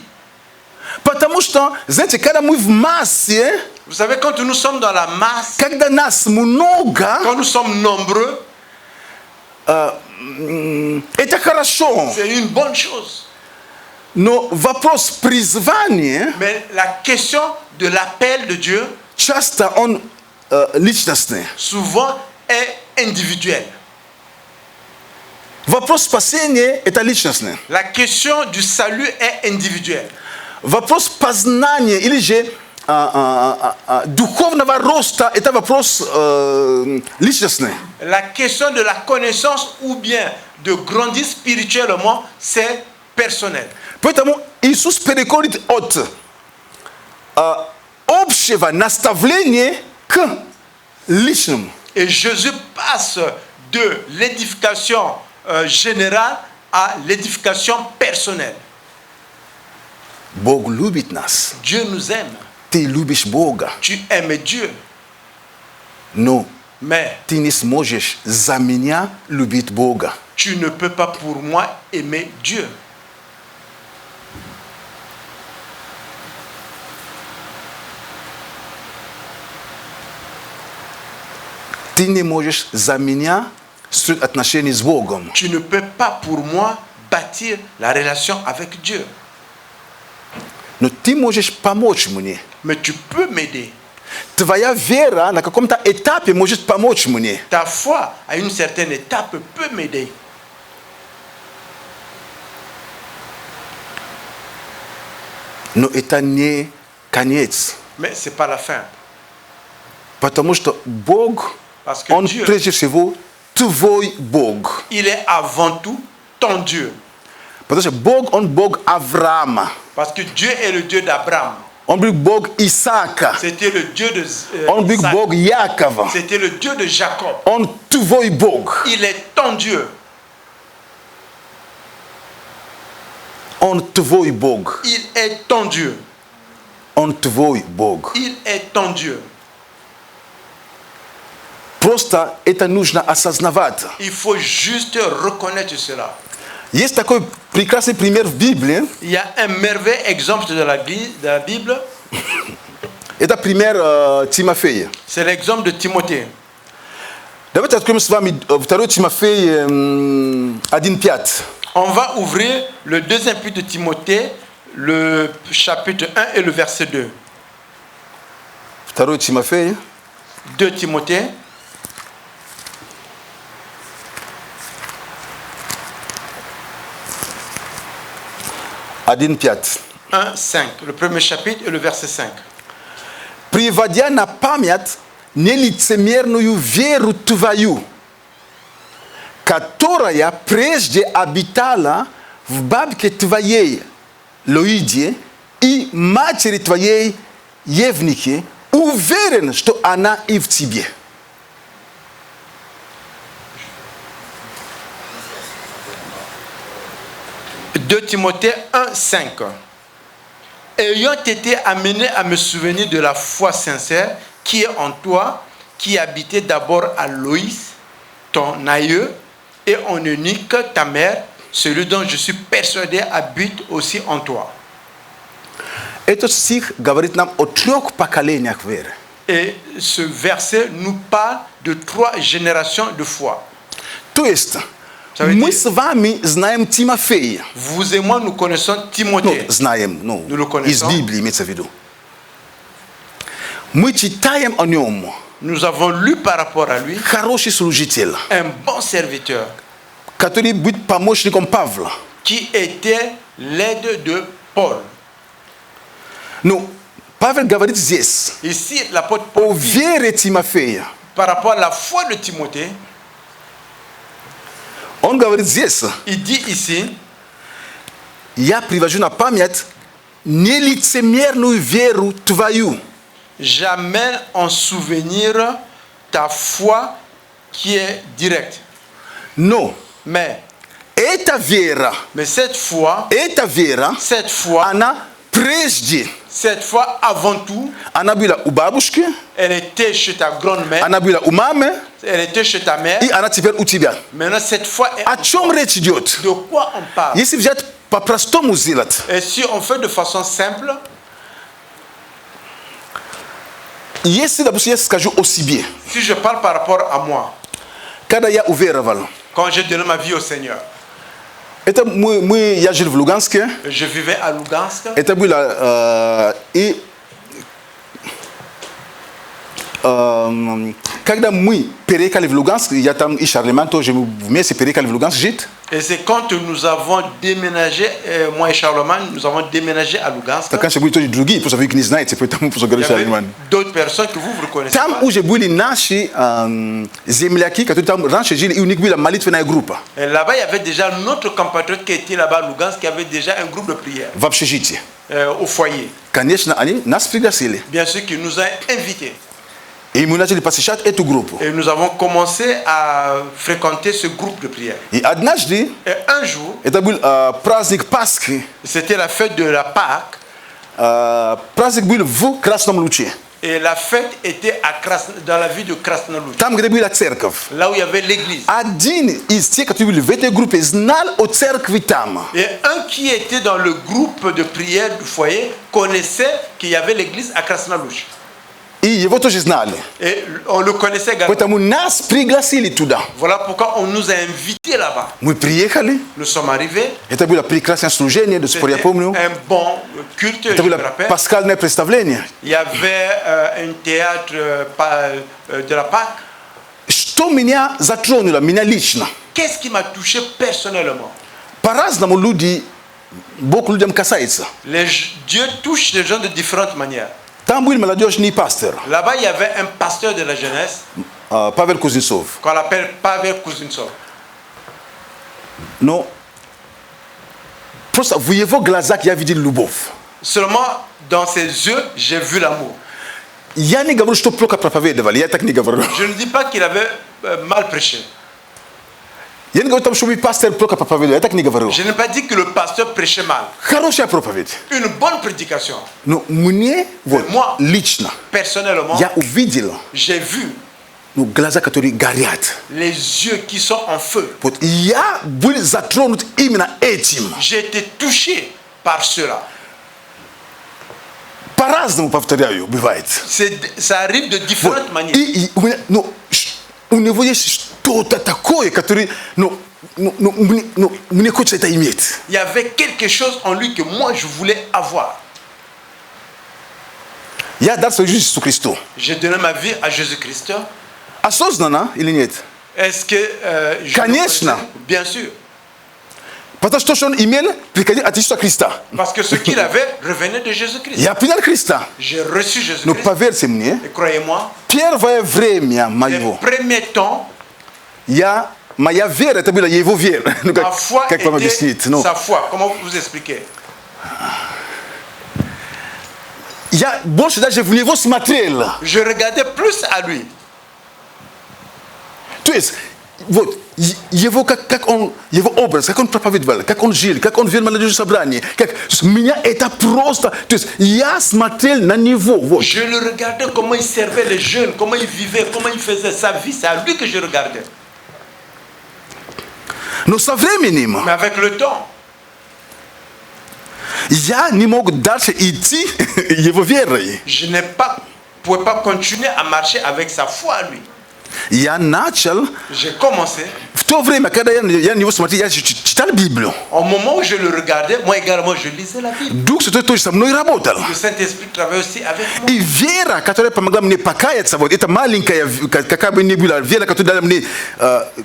Speaker 4: Потому что, знаете, когда мы в массе,
Speaker 3: Vous savez, quand nous sommes dans la masse,
Speaker 4: когда нас много,
Speaker 3: quand nous sommes nombreux,
Speaker 4: это хорошо.
Speaker 3: c'est une bonne chose.
Speaker 4: Но вопрос призвания,
Speaker 3: Mais la question de l'appel de Dieu,
Speaker 4: часто он личностный.
Speaker 3: souvent, est individuel.
Speaker 4: Вопрос спасения – это личностный.
Speaker 3: La question du salut est individuelle.
Speaker 4: Вопрос познания или же духовного роста – это вопрос личностный.
Speaker 3: La question de la connaissance ou bien de grandir spirituellement, c'est personnel.
Speaker 4: Поэтому Иисус переходит от общего наставления к личному.
Speaker 3: Et Jésus passe de l'édification générale à l'édification personnelle.
Speaker 4: Бог любит нас.
Speaker 3: Dieu nous aime.
Speaker 4: Ты любишь Бога,
Speaker 3: Tu aimes Dieu.
Speaker 4: но
Speaker 3: Mais
Speaker 4: ты не сможешь за меня любить Бога.
Speaker 3: tu ne peux pas pour moi aimer Dieu.
Speaker 4: Ты не можешь за меня строить отношения с Богом.
Speaker 3: Tu ne peux pas pour moi bâtir la relation avec Dieu.
Speaker 4: Но ты можешь помочь мне.
Speaker 3: Mais tu peux m'aider.
Speaker 4: Твоя вера на каком-то этапе может помочь мне.
Speaker 3: Ta foi, à une certaine étape, peut m'aider.
Speaker 4: Но это не конец.
Speaker 3: Mais ce n'est pas la fin.
Speaker 4: Потому что Бог,
Speaker 3: Parce que
Speaker 4: Он
Speaker 3: Dieu,
Speaker 4: прежде всего твой Бог.
Speaker 3: il est avant tout ton Dieu.
Speaker 4: Потому что Бог, Он Бог Авраама.
Speaker 3: Parce que Dieu est le Dieu d'Abraham.
Speaker 4: Он был Бог Исаака.
Speaker 3: C'était le Dieu de
Speaker 4: Он был
Speaker 3: Isaac.
Speaker 4: Бог Якова.
Speaker 3: C'était le Dieu de Jacob.
Speaker 4: Он твой Бог.
Speaker 3: Il est ton Dieu.
Speaker 4: Он твой Бог.
Speaker 3: Il est ton Dieu.
Speaker 4: Он твой Бог.
Speaker 3: Il est ton Dieu.
Speaker 4: Просто это нужно осознавать.
Speaker 3: Il faut juste reconnaître cela.
Speaker 4: Есть такой прекрасный пример в Библии.
Speaker 3: Il y a un merveilleux exemple de la Bible.
Speaker 4: Это пример Тимофея.
Speaker 3: C'est l'exemple de Timothée.
Speaker 4: Давайте откроем с вами 2 Тимофея 1:5.
Speaker 3: On va ouvrir le deuxième épître de Timothée, le chapitre 1 et le verset 2.
Speaker 4: 2 Тимофея
Speaker 3: 2 Timothée,
Speaker 4: 1:5.
Speaker 3: 1, 5. Le premier chapitre et le verset 5.
Speaker 4: Приводя на память нелицемерную веру твою, которая прежде обитала в бабке твоей Лоиде и матери твоей Евнике, уверен, что она и в тебе.
Speaker 3: « 2 Timothée 1, 5. Ayant été amené à me souvenir de la foi sincère qui est en toi, qui habitait d'abord à Loïs, ton aïeux, et en unique ta mère, celui dont je suis persuadé habite aussi en toi. »
Speaker 4: Этот стих говорит нам о 3 поколениях веры.
Speaker 3: Et ce verset nous parle de 3 générations de foi.
Speaker 4: То есть,
Speaker 3: Ça veut
Speaker 4: мы
Speaker 3: dire-
Speaker 4: с вами знаем Тимофея.
Speaker 3: Vous et moi, nous connaissons
Speaker 4: Ну,
Speaker 3: Timothée.
Speaker 4: знаем,
Speaker 3: Nous le
Speaker 4: из
Speaker 3: connaissons.
Speaker 4: Библии имеется в виду. Мы читаем о нем.
Speaker 3: Nous avons lu par rapport à lui
Speaker 4: Хороший служитель,
Speaker 3: un bon serviteur
Speaker 4: который будет помощником Павла.
Speaker 3: qui était l'aide de Paul.
Speaker 4: Ну, Павел говорит здесь
Speaker 3: Ici, l'apôtre
Speaker 4: о
Speaker 3: Paul dit,
Speaker 4: вере Тимофея.
Speaker 3: par rapport à la foi de Timothée,
Speaker 4: Он говорит здесь:
Speaker 3: il dit ici,
Speaker 4: я привожу на память нелицемерную веру твою.
Speaker 3: j'amène en souvenir ta foi qui est directe.
Speaker 4: Но
Speaker 3: Mais
Speaker 4: эта вера,
Speaker 3: cette foi,
Speaker 4: она прежде,
Speaker 3: cette foi avant tout,
Speaker 4: она была у бабушки,
Speaker 3: elle était chez ta grand-mère,
Speaker 4: она была у мамы,
Speaker 3: elle était chez ta mère.
Speaker 4: и она теперь у тебя.
Speaker 3: Maintenant, cette foi est...
Speaker 4: О чем речь идет?
Speaker 3: De quoi on parle?
Speaker 4: Если взять по-простому сделать,
Speaker 3: Et si on fait de façon simple,
Speaker 4: если, допустим, я скажу о себе,
Speaker 3: si je parle par rapport à moi,
Speaker 4: когда я уверовал,
Speaker 3: quand j'ai donné ma vie au Seigneur,
Speaker 4: это я жил в Луганске,
Speaker 3: je vivais à Lugansk,
Speaker 4: это было и когда мы переехали в Луганск, я там и Шарлеман тоже вместе переехали в Луганск жить.
Speaker 3: et c'est quand nous avons déménagé, moi et Charlemagne, nous avons déménagé à Lugansk.
Speaker 4: Так, конечно, были тоже другие, просто вы их не знаете, поэтому просто
Speaker 3: Il
Speaker 4: говорю
Speaker 3: y avait
Speaker 4: Шарлеман.
Speaker 3: d'autres personnes que vous reconnaissez
Speaker 4: Там
Speaker 3: pas.
Speaker 4: уже были наши земляки, которые там раньше жили, и у них была молитвенная группа
Speaker 3: Et là-bas, il y avait déjà notre compatriote qui était là-bas à Lugansk, qui avait déjà un groupe de prière
Speaker 4: в общежитии.
Speaker 3: au foyer.
Speaker 4: Конечно, они нас пригласили.
Speaker 3: Bien sûr qu'ils nous ont invités.
Speaker 4: И мы начали посещать эту группу.
Speaker 3: Et nous avons commencé à fréquenter ce groupe de prière.
Speaker 4: И однажды,
Speaker 3: Et un jour,
Speaker 4: это был праздник Пасхи,
Speaker 3: c'était la fête de la Pâque.
Speaker 4: праздник был в Красном Луче.
Speaker 3: Et la fête était dans la ville de Krasnoluch,
Speaker 4: Там, где была церковь.
Speaker 3: là où il y avait l'église.
Speaker 4: Один из тех, которые были в этой группе, знал о церкви там.
Speaker 3: Et un qui était dans le groupe de prière du foyer connaissait qu'il y avait l'église à Krasnoluch.
Speaker 4: И его тоже знали.
Speaker 3: Et on le connaissait également.
Speaker 4: Поэтому нас пригласили туда.
Speaker 3: Voilà pourquoi on nous a invités là-bas.
Speaker 4: Мы приехали.
Speaker 3: Nous sommes arrivés.
Speaker 4: Это было прекрасное служение, до сих пор я помню.
Speaker 3: Un bon culte,
Speaker 4: Это
Speaker 3: je me
Speaker 4: было
Speaker 3: rappelle.
Speaker 4: пасхальное представление.
Speaker 3: Il y avait un théâtre de la Pâque.
Speaker 4: Что меня затронуло, меня лично?
Speaker 3: Qu'est-ce qui m'a touché personnellement?
Speaker 4: По-разному люди beaucoup de gens kasaitsa.
Speaker 3: Dieu touche les gens de différentes manières.
Speaker 4: Tambouil maladioche ni pasteur.
Speaker 3: Là-bas, il y avait un pasteur de la jeunesse
Speaker 4: Pavel Kuznetsov.
Speaker 3: qu'on appelle Pavel Kuznetsov.
Speaker 4: Non. Просто в его глазах я видел любовь.
Speaker 3: Seulement, dans ses yeux, j'ai vu l'amour.
Speaker 4: Я не говорю, что плохо проповедовали, я так не говорю.
Speaker 3: Je ne dis pas qu'il avait mal prêché.
Speaker 4: Я не говорю, что пастор плохо проповедовал, я так не говорю.
Speaker 3: Je n'ai pas dit que le pasteur prêchait mal.
Speaker 4: Хорошая проповедь.
Speaker 3: Une bonne prédication.
Speaker 4: Но мне, вот,
Speaker 3: moi,
Speaker 4: лично,
Speaker 3: personnellement,
Speaker 4: я увидел,
Speaker 3: j'ai vu
Speaker 4: глаза, которые горят.
Speaker 3: les yeux qui sont en feu.
Speaker 4: Вот, я был затронут именно этим.
Speaker 3: J'ai été touché par cela.
Speaker 4: По-разному, повторяю, бывает.
Speaker 3: Ça arrive de différentes manières.
Speaker 4: И у него есть что-то такое, которое, мне хочется это иметь.
Speaker 3: Il y avait quelque chose en lui que moi je voulais avoir.
Speaker 4: Я дал свою жизнь Иисусу Христу.
Speaker 3: J'ai donné ma vie à Jésus-Christ.
Speaker 4: Осознанно или нет?
Speaker 3: Est-ce que je
Speaker 4: Конечно.
Speaker 3: le connaissais? Bien sûr.
Speaker 4: Потому что то, что он имел, приходило от Иисуса Христа.
Speaker 3: Parce que ce qu'il avait revenait de Jésus-Christ.
Speaker 4: Я принял Христа.
Speaker 3: J'ai reçu
Speaker 4: Но
Speaker 3: Jésus-Christ.
Speaker 4: поверьте мне,
Speaker 3: Et croyez-moi,
Speaker 4: первое время
Speaker 3: les
Speaker 4: моего,
Speaker 3: premiers temps,
Speaker 4: моя вера, это была его вера. Ну,
Speaker 3: ma foi
Speaker 4: как вам объяснить?
Speaker 3: était
Speaker 4: Ну,
Speaker 3: sa foi. Comment vous expliquer?
Speaker 4: я больше даже в него смотрел.
Speaker 3: Je regardais plus à lui.
Speaker 4: То есть, вот, его, как он, его образ, как он проповедовал, как он жил, как он вел молодежное собрание, меня это просто, то есть, я смотрел на него, вот.
Speaker 3: Je le regardais comment il servait les jeunes, comment il vivait, comment il faisait sa vie. C'est à lui que je regardais.
Speaker 4: Но со временем,
Speaker 3: Mais avec le temps,
Speaker 4: я не мог дальше идти его верой.
Speaker 3: je n'ai pas, pouvais pas continuer à marcher avec sa foi à lui.
Speaker 4: Я начал,
Speaker 3: J'ai commencé,
Speaker 4: в то время, когда я на него смотрел, я читал Библию.
Speaker 3: au moment où je le regardais, moi également je lisais la Bible.
Speaker 4: Дух Святой тоже со мной работал.
Speaker 3: Le Saint-Esprit travaille aussi avec moi.
Speaker 4: И вера, которая помогла мне покаяться, вот это маленькая, какая бы ни была, вера, которая дала мне,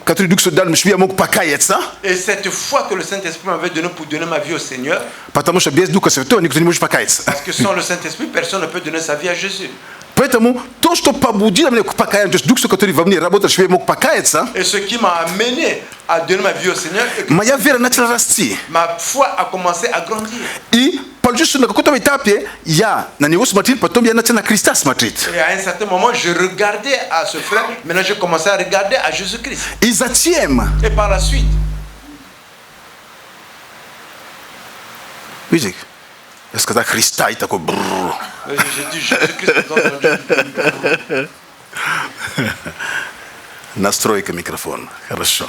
Speaker 4: которую Дух Святой дал мне, чтобы я мог покаяться,
Speaker 3: Et cette foi que le Saint-Esprit m'avait donnée pour donner ma vie au Seigneur,
Speaker 4: потому что без Духа Святого никто не может покаяться.
Speaker 3: parce que sans le Saint-Esprit, personne ne peut donner sa vie à Jésus.
Speaker 4: Поэтому то, что побудило меня к покаянию, то есть Дух Святой, который во мне работал, чтобы я мог покаяться,
Speaker 3: Et ce qui m'a amené à donner ma vie au Seigneur, et que
Speaker 4: моя вера начала расти.
Speaker 3: ma foi a commencé à grandir.
Speaker 4: И получилось, что на каком-то этапе я на него смотрел, потом я начал на Христа смотреть.
Speaker 3: Et à un certain moment, je regardais à ce frère, maintenant je commençais à regarder à Jésus-Christ.
Speaker 4: И затем,
Speaker 3: Et par la suite,
Speaker 4: видите, я сказал Христа и такой бррр.
Speaker 3: j'ai dit Jésus-Christ. Vous entendez?
Speaker 4: Настройка микрофона. Хорошо.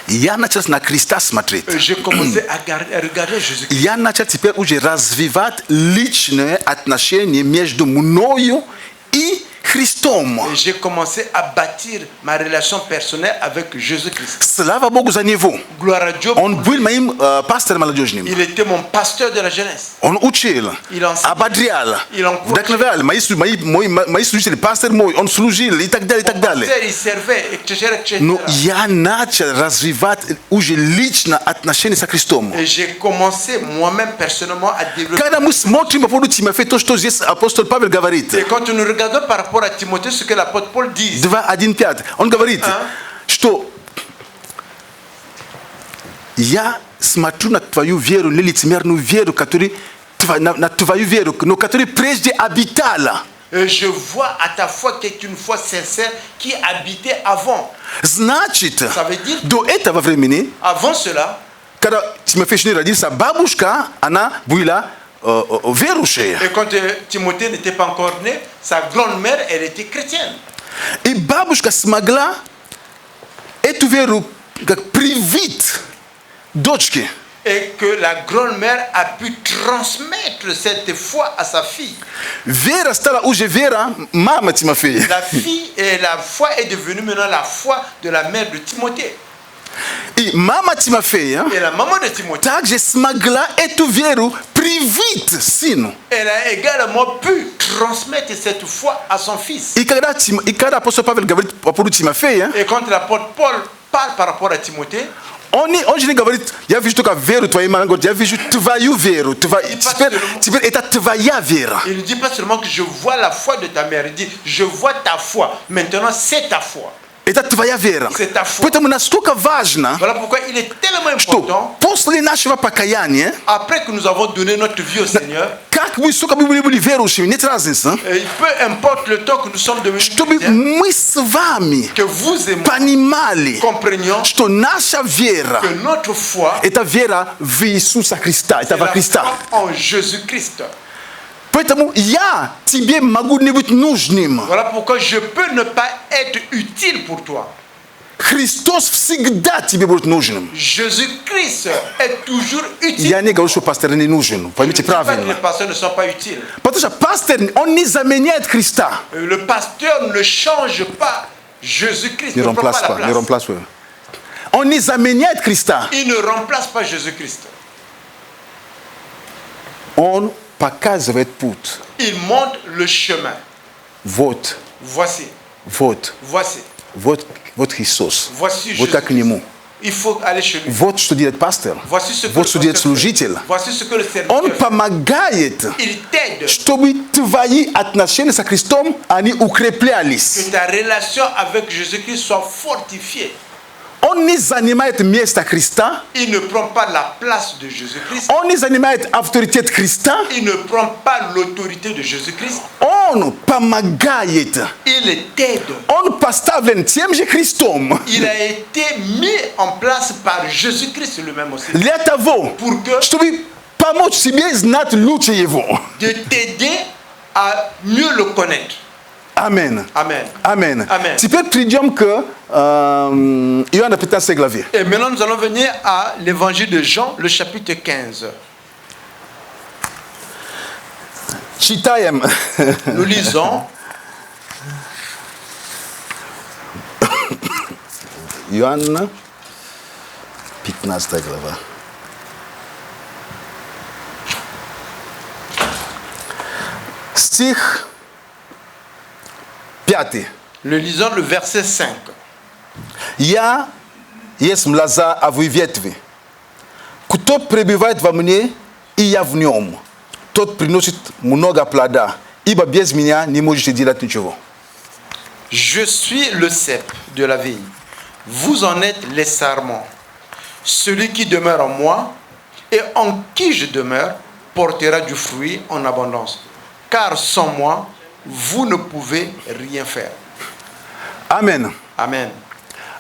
Speaker 4: Я начал на Христа смотреть.
Speaker 3: J'ai commencé à regarder Jésus-Christ.
Speaker 4: Я начал теперь уже развивать личные отношения между мною и Христом.
Speaker 3: Et j'ai commencé à bâtir ma relation personnelle avec Jésus-Christ.
Speaker 4: Слава Богу за него.
Speaker 3: Gloire à Dieu.
Speaker 4: Он был моим пастором молодежным.
Speaker 3: Il était mon pasteur de la jeunesse.
Speaker 4: Он учил,
Speaker 3: Il enseignait.
Speaker 4: ободрял,
Speaker 3: Il encourageait.
Speaker 4: вдохновлял. Мои служители, пастор мой, он служил и так далее, и так далее.
Speaker 3: Il servait, etc., etc.
Speaker 4: Но я начал развивать уже лично отношения со Христом.
Speaker 3: Et j'ai commencé moi-même personnellement à développer.
Speaker 4: Когда мы смотрим по поводу Тимофея, то, что здесь апостол Павел говорит,
Speaker 3: Et quand nous regardons par rapport à Timothée, ce que l'apôtre Paul dit,
Speaker 4: 2:1-5, он говорит, что я смотрю на твою веру, не лицемерную веру, на твою веру, но которая прежде обитала.
Speaker 3: et je vois à ta foi qui est une foi sincère qui habitait avant.
Speaker 4: Значит,
Speaker 3: Ça veut dire,
Speaker 4: до этого времени,
Speaker 3: avant cela,
Speaker 4: когда Тимофей еще не родился, бабушка, она была верующая.
Speaker 3: et quand Timothée n'était pas encore né, sa grand-mère, elle était chrétienne.
Speaker 4: И бабушка смогла эту веру как привить дочке.
Speaker 3: Et que la grand-mère a pu transmettre cette foi à sa fille.
Speaker 4: Вера стала уже вера мамы Тимофея.
Speaker 3: La fille et la foi est devenue maintenant la foi de la mère de Timothée.
Speaker 4: И мама Тимофея
Speaker 3: Et la maman de Timothée,
Speaker 4: также смогла эту веру привить сыну.
Speaker 3: elle a également pu transmettre cette foi à son fils.
Speaker 4: И когда апостол Павел говорит по поводу Тимофея,
Speaker 3: Et quand l'apôtre Paul parle par rapport à Timothée,
Speaker 4: Onde gabarit ya visto ka vero tu ima ngoti ya visto tu vai o vero tu vai eta tu vai ya vera.
Speaker 3: Il ne dit pas seulement que je vois la foi de ta mère, il dit je vois ta foi. Maintenant c'est ta foi.
Speaker 4: Eta tu vai ya vera.
Speaker 3: C'est ta foi.
Speaker 4: Pois na stoka vajna.
Speaker 3: Voilà pourquoi il est tellement important.
Speaker 4: Postli nashiva pakayani
Speaker 3: Après que nous avons donné notre vie au Seigneur.
Speaker 4: Kak bu stoka bibuli vero shimi netrazins.
Speaker 3: Peu importe le temps que nous sommes devenus
Speaker 4: chrétiens,
Speaker 3: que vous et moi comprenions
Speaker 4: que
Speaker 3: notre foi
Speaker 4: est la foi
Speaker 3: en Jésus-Christ.
Speaker 4: Voilà
Speaker 3: pourquoi je peux ne pas être utile pour toi. Jésus-Christ est toujours utile.
Speaker 4: Les pasteurs
Speaker 3: ne sont pas utiles. Le pasteur ne change pas Jésus-Christ.
Speaker 4: Ne remplace pas. On les amène à Christ.
Speaker 3: Il ne remplace pas Jésus-Christ.
Speaker 4: On pas case avec put.
Speaker 3: Il montre le chemin.
Speaker 4: Vote.
Speaker 3: Voici.
Speaker 4: Vote.
Speaker 3: Voici.
Speaker 4: Votre Christos.
Speaker 3: Voici
Speaker 4: Jésus.
Speaker 3: Il faut aller chez lui.
Speaker 4: Vote studier pasteur.
Speaker 3: Voici ce que
Speaker 4: vote studier служитель.
Speaker 3: Voici ce que le serviteur
Speaker 4: On помогает.
Speaker 3: Il t'aide.
Speaker 4: Чтобы твои отношения с Христом они укреплялись.
Speaker 3: Que ta relation avec Jésus-Christ soit fortifiée.
Speaker 4: Он не занимает место Христа.
Speaker 3: Il ne prend pas la place de Jésus-Christ.
Speaker 4: Он не занимает авторитет Христа.
Speaker 3: Il ne prend pas l'autorité de Jésus-Christ.
Speaker 4: Он помогает.
Speaker 3: Il t'aide.
Speaker 4: Он поставлен тем же Христом.
Speaker 3: Il a été mis en place par Jésus-Christ lui-même aussi.
Speaker 4: Для того, чтобы помочь себе знать лучше его.
Speaker 3: De t'aider à mieux le connaître.
Speaker 4: Amen.
Speaker 3: Amen.
Speaker 4: Amen.
Speaker 3: Amen.
Speaker 4: Теперь придем к Иоанна 15 главе.
Speaker 3: Et maintenant nous allons venir à l'évangile de Jean, le chapitre 15.
Speaker 4: Читаем.
Speaker 3: Nous lisons.
Speaker 4: Иоанна 15 глава. Стих 5.
Speaker 3: Le lisons le verset 5.
Speaker 4: Я есть лоза, а вы ветви. Кто пребывает во мне, и я в нем, тот приносит много плода, ибо без меня не можете делать ничего.
Speaker 3: Je suis le cep de la vigne. Vous en êtes les sarments. Celui qui demeure en moi et en qui je demeure portera du fruit en abondance. Car sans moi, vous ne pouvez rien faire.
Speaker 4: Amen.
Speaker 3: Amen.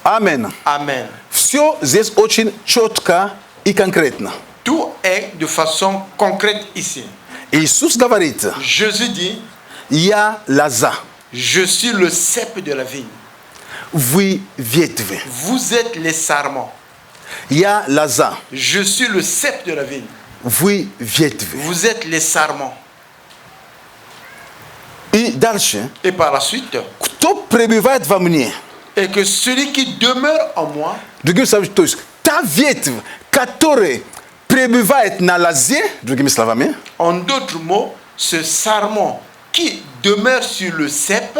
Speaker 4: Amen.
Speaker 3: Amen.
Speaker 4: Все здесь очень четко и конкретно.
Speaker 3: Tout est de façon concrète ici.
Speaker 4: Иисус говорит,
Speaker 3: Jésus dit,
Speaker 4: я лоза.
Speaker 3: Je suis le cep de la vigne.
Speaker 4: Вы ветви.
Speaker 3: Vous êtes les sarments.
Speaker 4: Я лоза.
Speaker 3: Je suis le cep de la vigne.
Speaker 4: Вы ветви.
Speaker 3: Vous êtes les sarments.
Speaker 4: И дальше.
Speaker 3: Et par la suite,
Speaker 4: Кто пребывает во мне?
Speaker 3: et que celui qui demeure en moi,
Speaker 4: Другими словами, то есть та ветвь, которая пребывает на лозе, другими словами,
Speaker 3: en d'autres mots, ce sarment qui demeure sur le cep,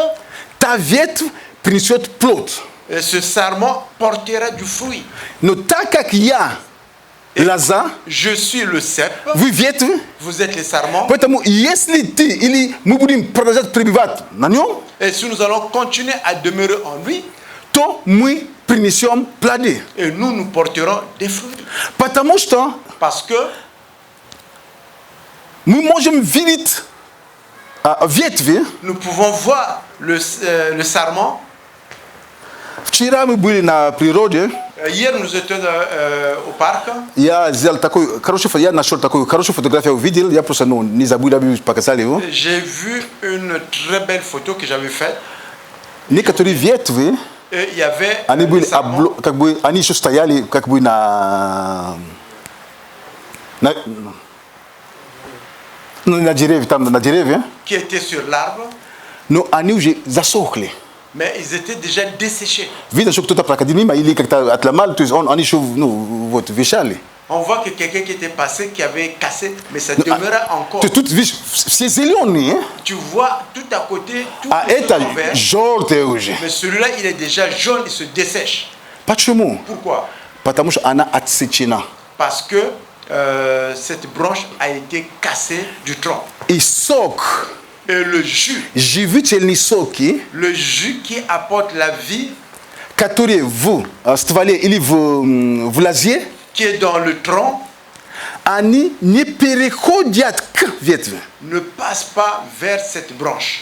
Speaker 4: та ветвь принесет плод.
Speaker 3: et ce sarment portera du fruit.
Speaker 4: Но так как я лоза,
Speaker 3: Je suis le cep,
Speaker 4: вы ветвь,
Speaker 3: vous êtes les sarments,
Speaker 4: поэтому если ты или мы будем продолжать пребывать на нем,
Speaker 3: et si nous allons continuer à demeurer en lui,
Speaker 4: то мы принесем плоды.
Speaker 3: et nous porterons des fruits.
Speaker 4: Потому что
Speaker 3: Parce que
Speaker 4: мы можем видеть ветви.
Speaker 3: nous pouvons voir le sarment.
Speaker 4: Вчера мы были на природе.
Speaker 3: Hier, nous étions au parc.
Speaker 4: Я нашел такую хорошую фотографию, увидел, я просто не забыл показать его.
Speaker 3: J'ai vu une très belle photo que j'avais faite.
Speaker 4: Некоторые ветви,
Speaker 3: Et il y avait
Speaker 4: они были
Speaker 3: sarments
Speaker 4: они еще стояли на деревья, там на деревья,
Speaker 3: qui étaient sur l'arbre,
Speaker 4: но они уже засохли.
Speaker 3: mais ils étaient déjà desséchés.
Speaker 4: Видно, что кто-то проходил мимо или как-то отломал, то есть они еще вот вешали.
Speaker 3: On voit que quelqu'un qui était passé, qui avait cassé, mais ça demeurait encore.
Speaker 4: Тут видишь, все зеленые,
Speaker 3: Tu vois tout à côté, tout
Speaker 4: а это
Speaker 3: en vert,
Speaker 4: желтые уже.
Speaker 3: mais celui-là, il est déjà jaune, il se dessèche.
Speaker 4: Почему?
Speaker 3: Pourquoi?
Speaker 4: patamusha ana atsichina.
Speaker 3: Parce que cette branche a été cassée du tronc.
Speaker 4: Isok
Speaker 3: Et le jus
Speaker 4: jivichel soki
Speaker 3: le jus qui apporte la vie,
Speaker 4: который vous стволе или в лозе,
Speaker 3: qui est dans le tronc,
Speaker 4: они не переходят к ветви.
Speaker 3: ne passe pas vers cette branche.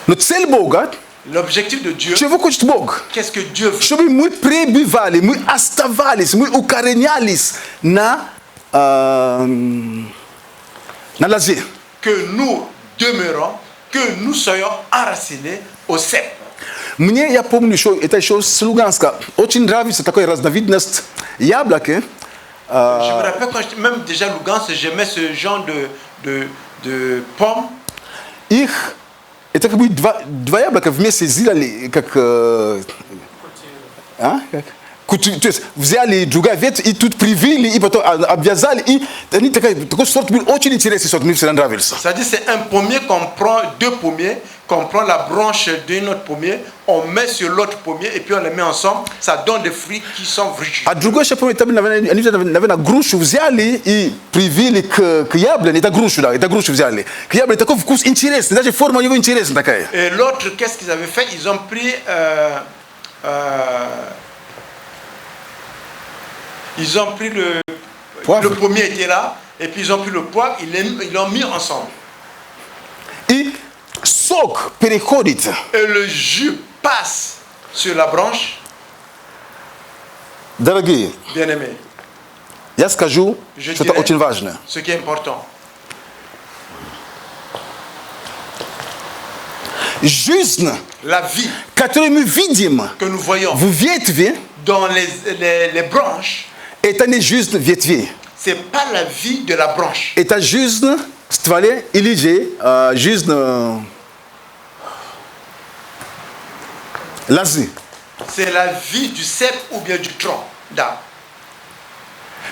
Speaker 4: Но цель Бога,
Speaker 3: L'objectif de Dieu,
Speaker 4: чего хочет Бог?
Speaker 3: qu'est-ce que Dieu veut?
Speaker 4: Чтобы мы пребывали, мы оставались, мы укоренялись на лозе.
Speaker 3: Que nous demeurons, que nous soyons enracinés au cep.
Speaker 4: Мне, я помню, это еще с Луганска, очень нравится такая разновидность яблоки.
Speaker 3: Je me rappelle quand j'étais même déjà à Lugansk, j'aimais ce genre de pommes.
Speaker 4: Их, это как бы два яблока вместе сделали, как... То есть взяли другая ветвь и тут привили, и потом обвязали, и они такой сорт был очень интересный сорт, мне всегда нравился.
Speaker 3: C'est-à-dire c'est un pommier qu'on prend, deux pommiers, qu'on prend la branche d'un autre pommier, on met sur l'autre pommier et puis on les met ensemble, ça donne des fruits qui sont riches.
Speaker 4: А другой еще помню, там, наверное, грушу взяли и привили к яблоне, это грушу взяли. К яблоне такой вкус интересный, даже форма у него интересная такая.
Speaker 3: Et l'autre, qu'est-ce qu'ils avaient fait? Ils ont pris le pommier était là, et puis ils ont pris le poivre, ils l'ont mis ensemble.
Speaker 4: И сок переходит.
Speaker 3: Et le jus passe sur la branche.
Speaker 4: Дорогие,
Speaker 3: Bien-aimés,
Speaker 4: я скажу
Speaker 3: je
Speaker 4: что-то
Speaker 3: dirais
Speaker 4: очень важное.
Speaker 3: ce qui est important.
Speaker 4: Жизнь,
Speaker 3: La vie
Speaker 4: которую мы видим
Speaker 3: que nous voyons
Speaker 4: в ветви,
Speaker 3: dans les branches,
Speaker 4: это не жизнь ветвей.
Speaker 3: c'est pas la vie de la branche.
Speaker 4: Это жизнь в стволе или же жизнь лозы.
Speaker 3: C'est la vie du cep ou bien du tronc d'arbre.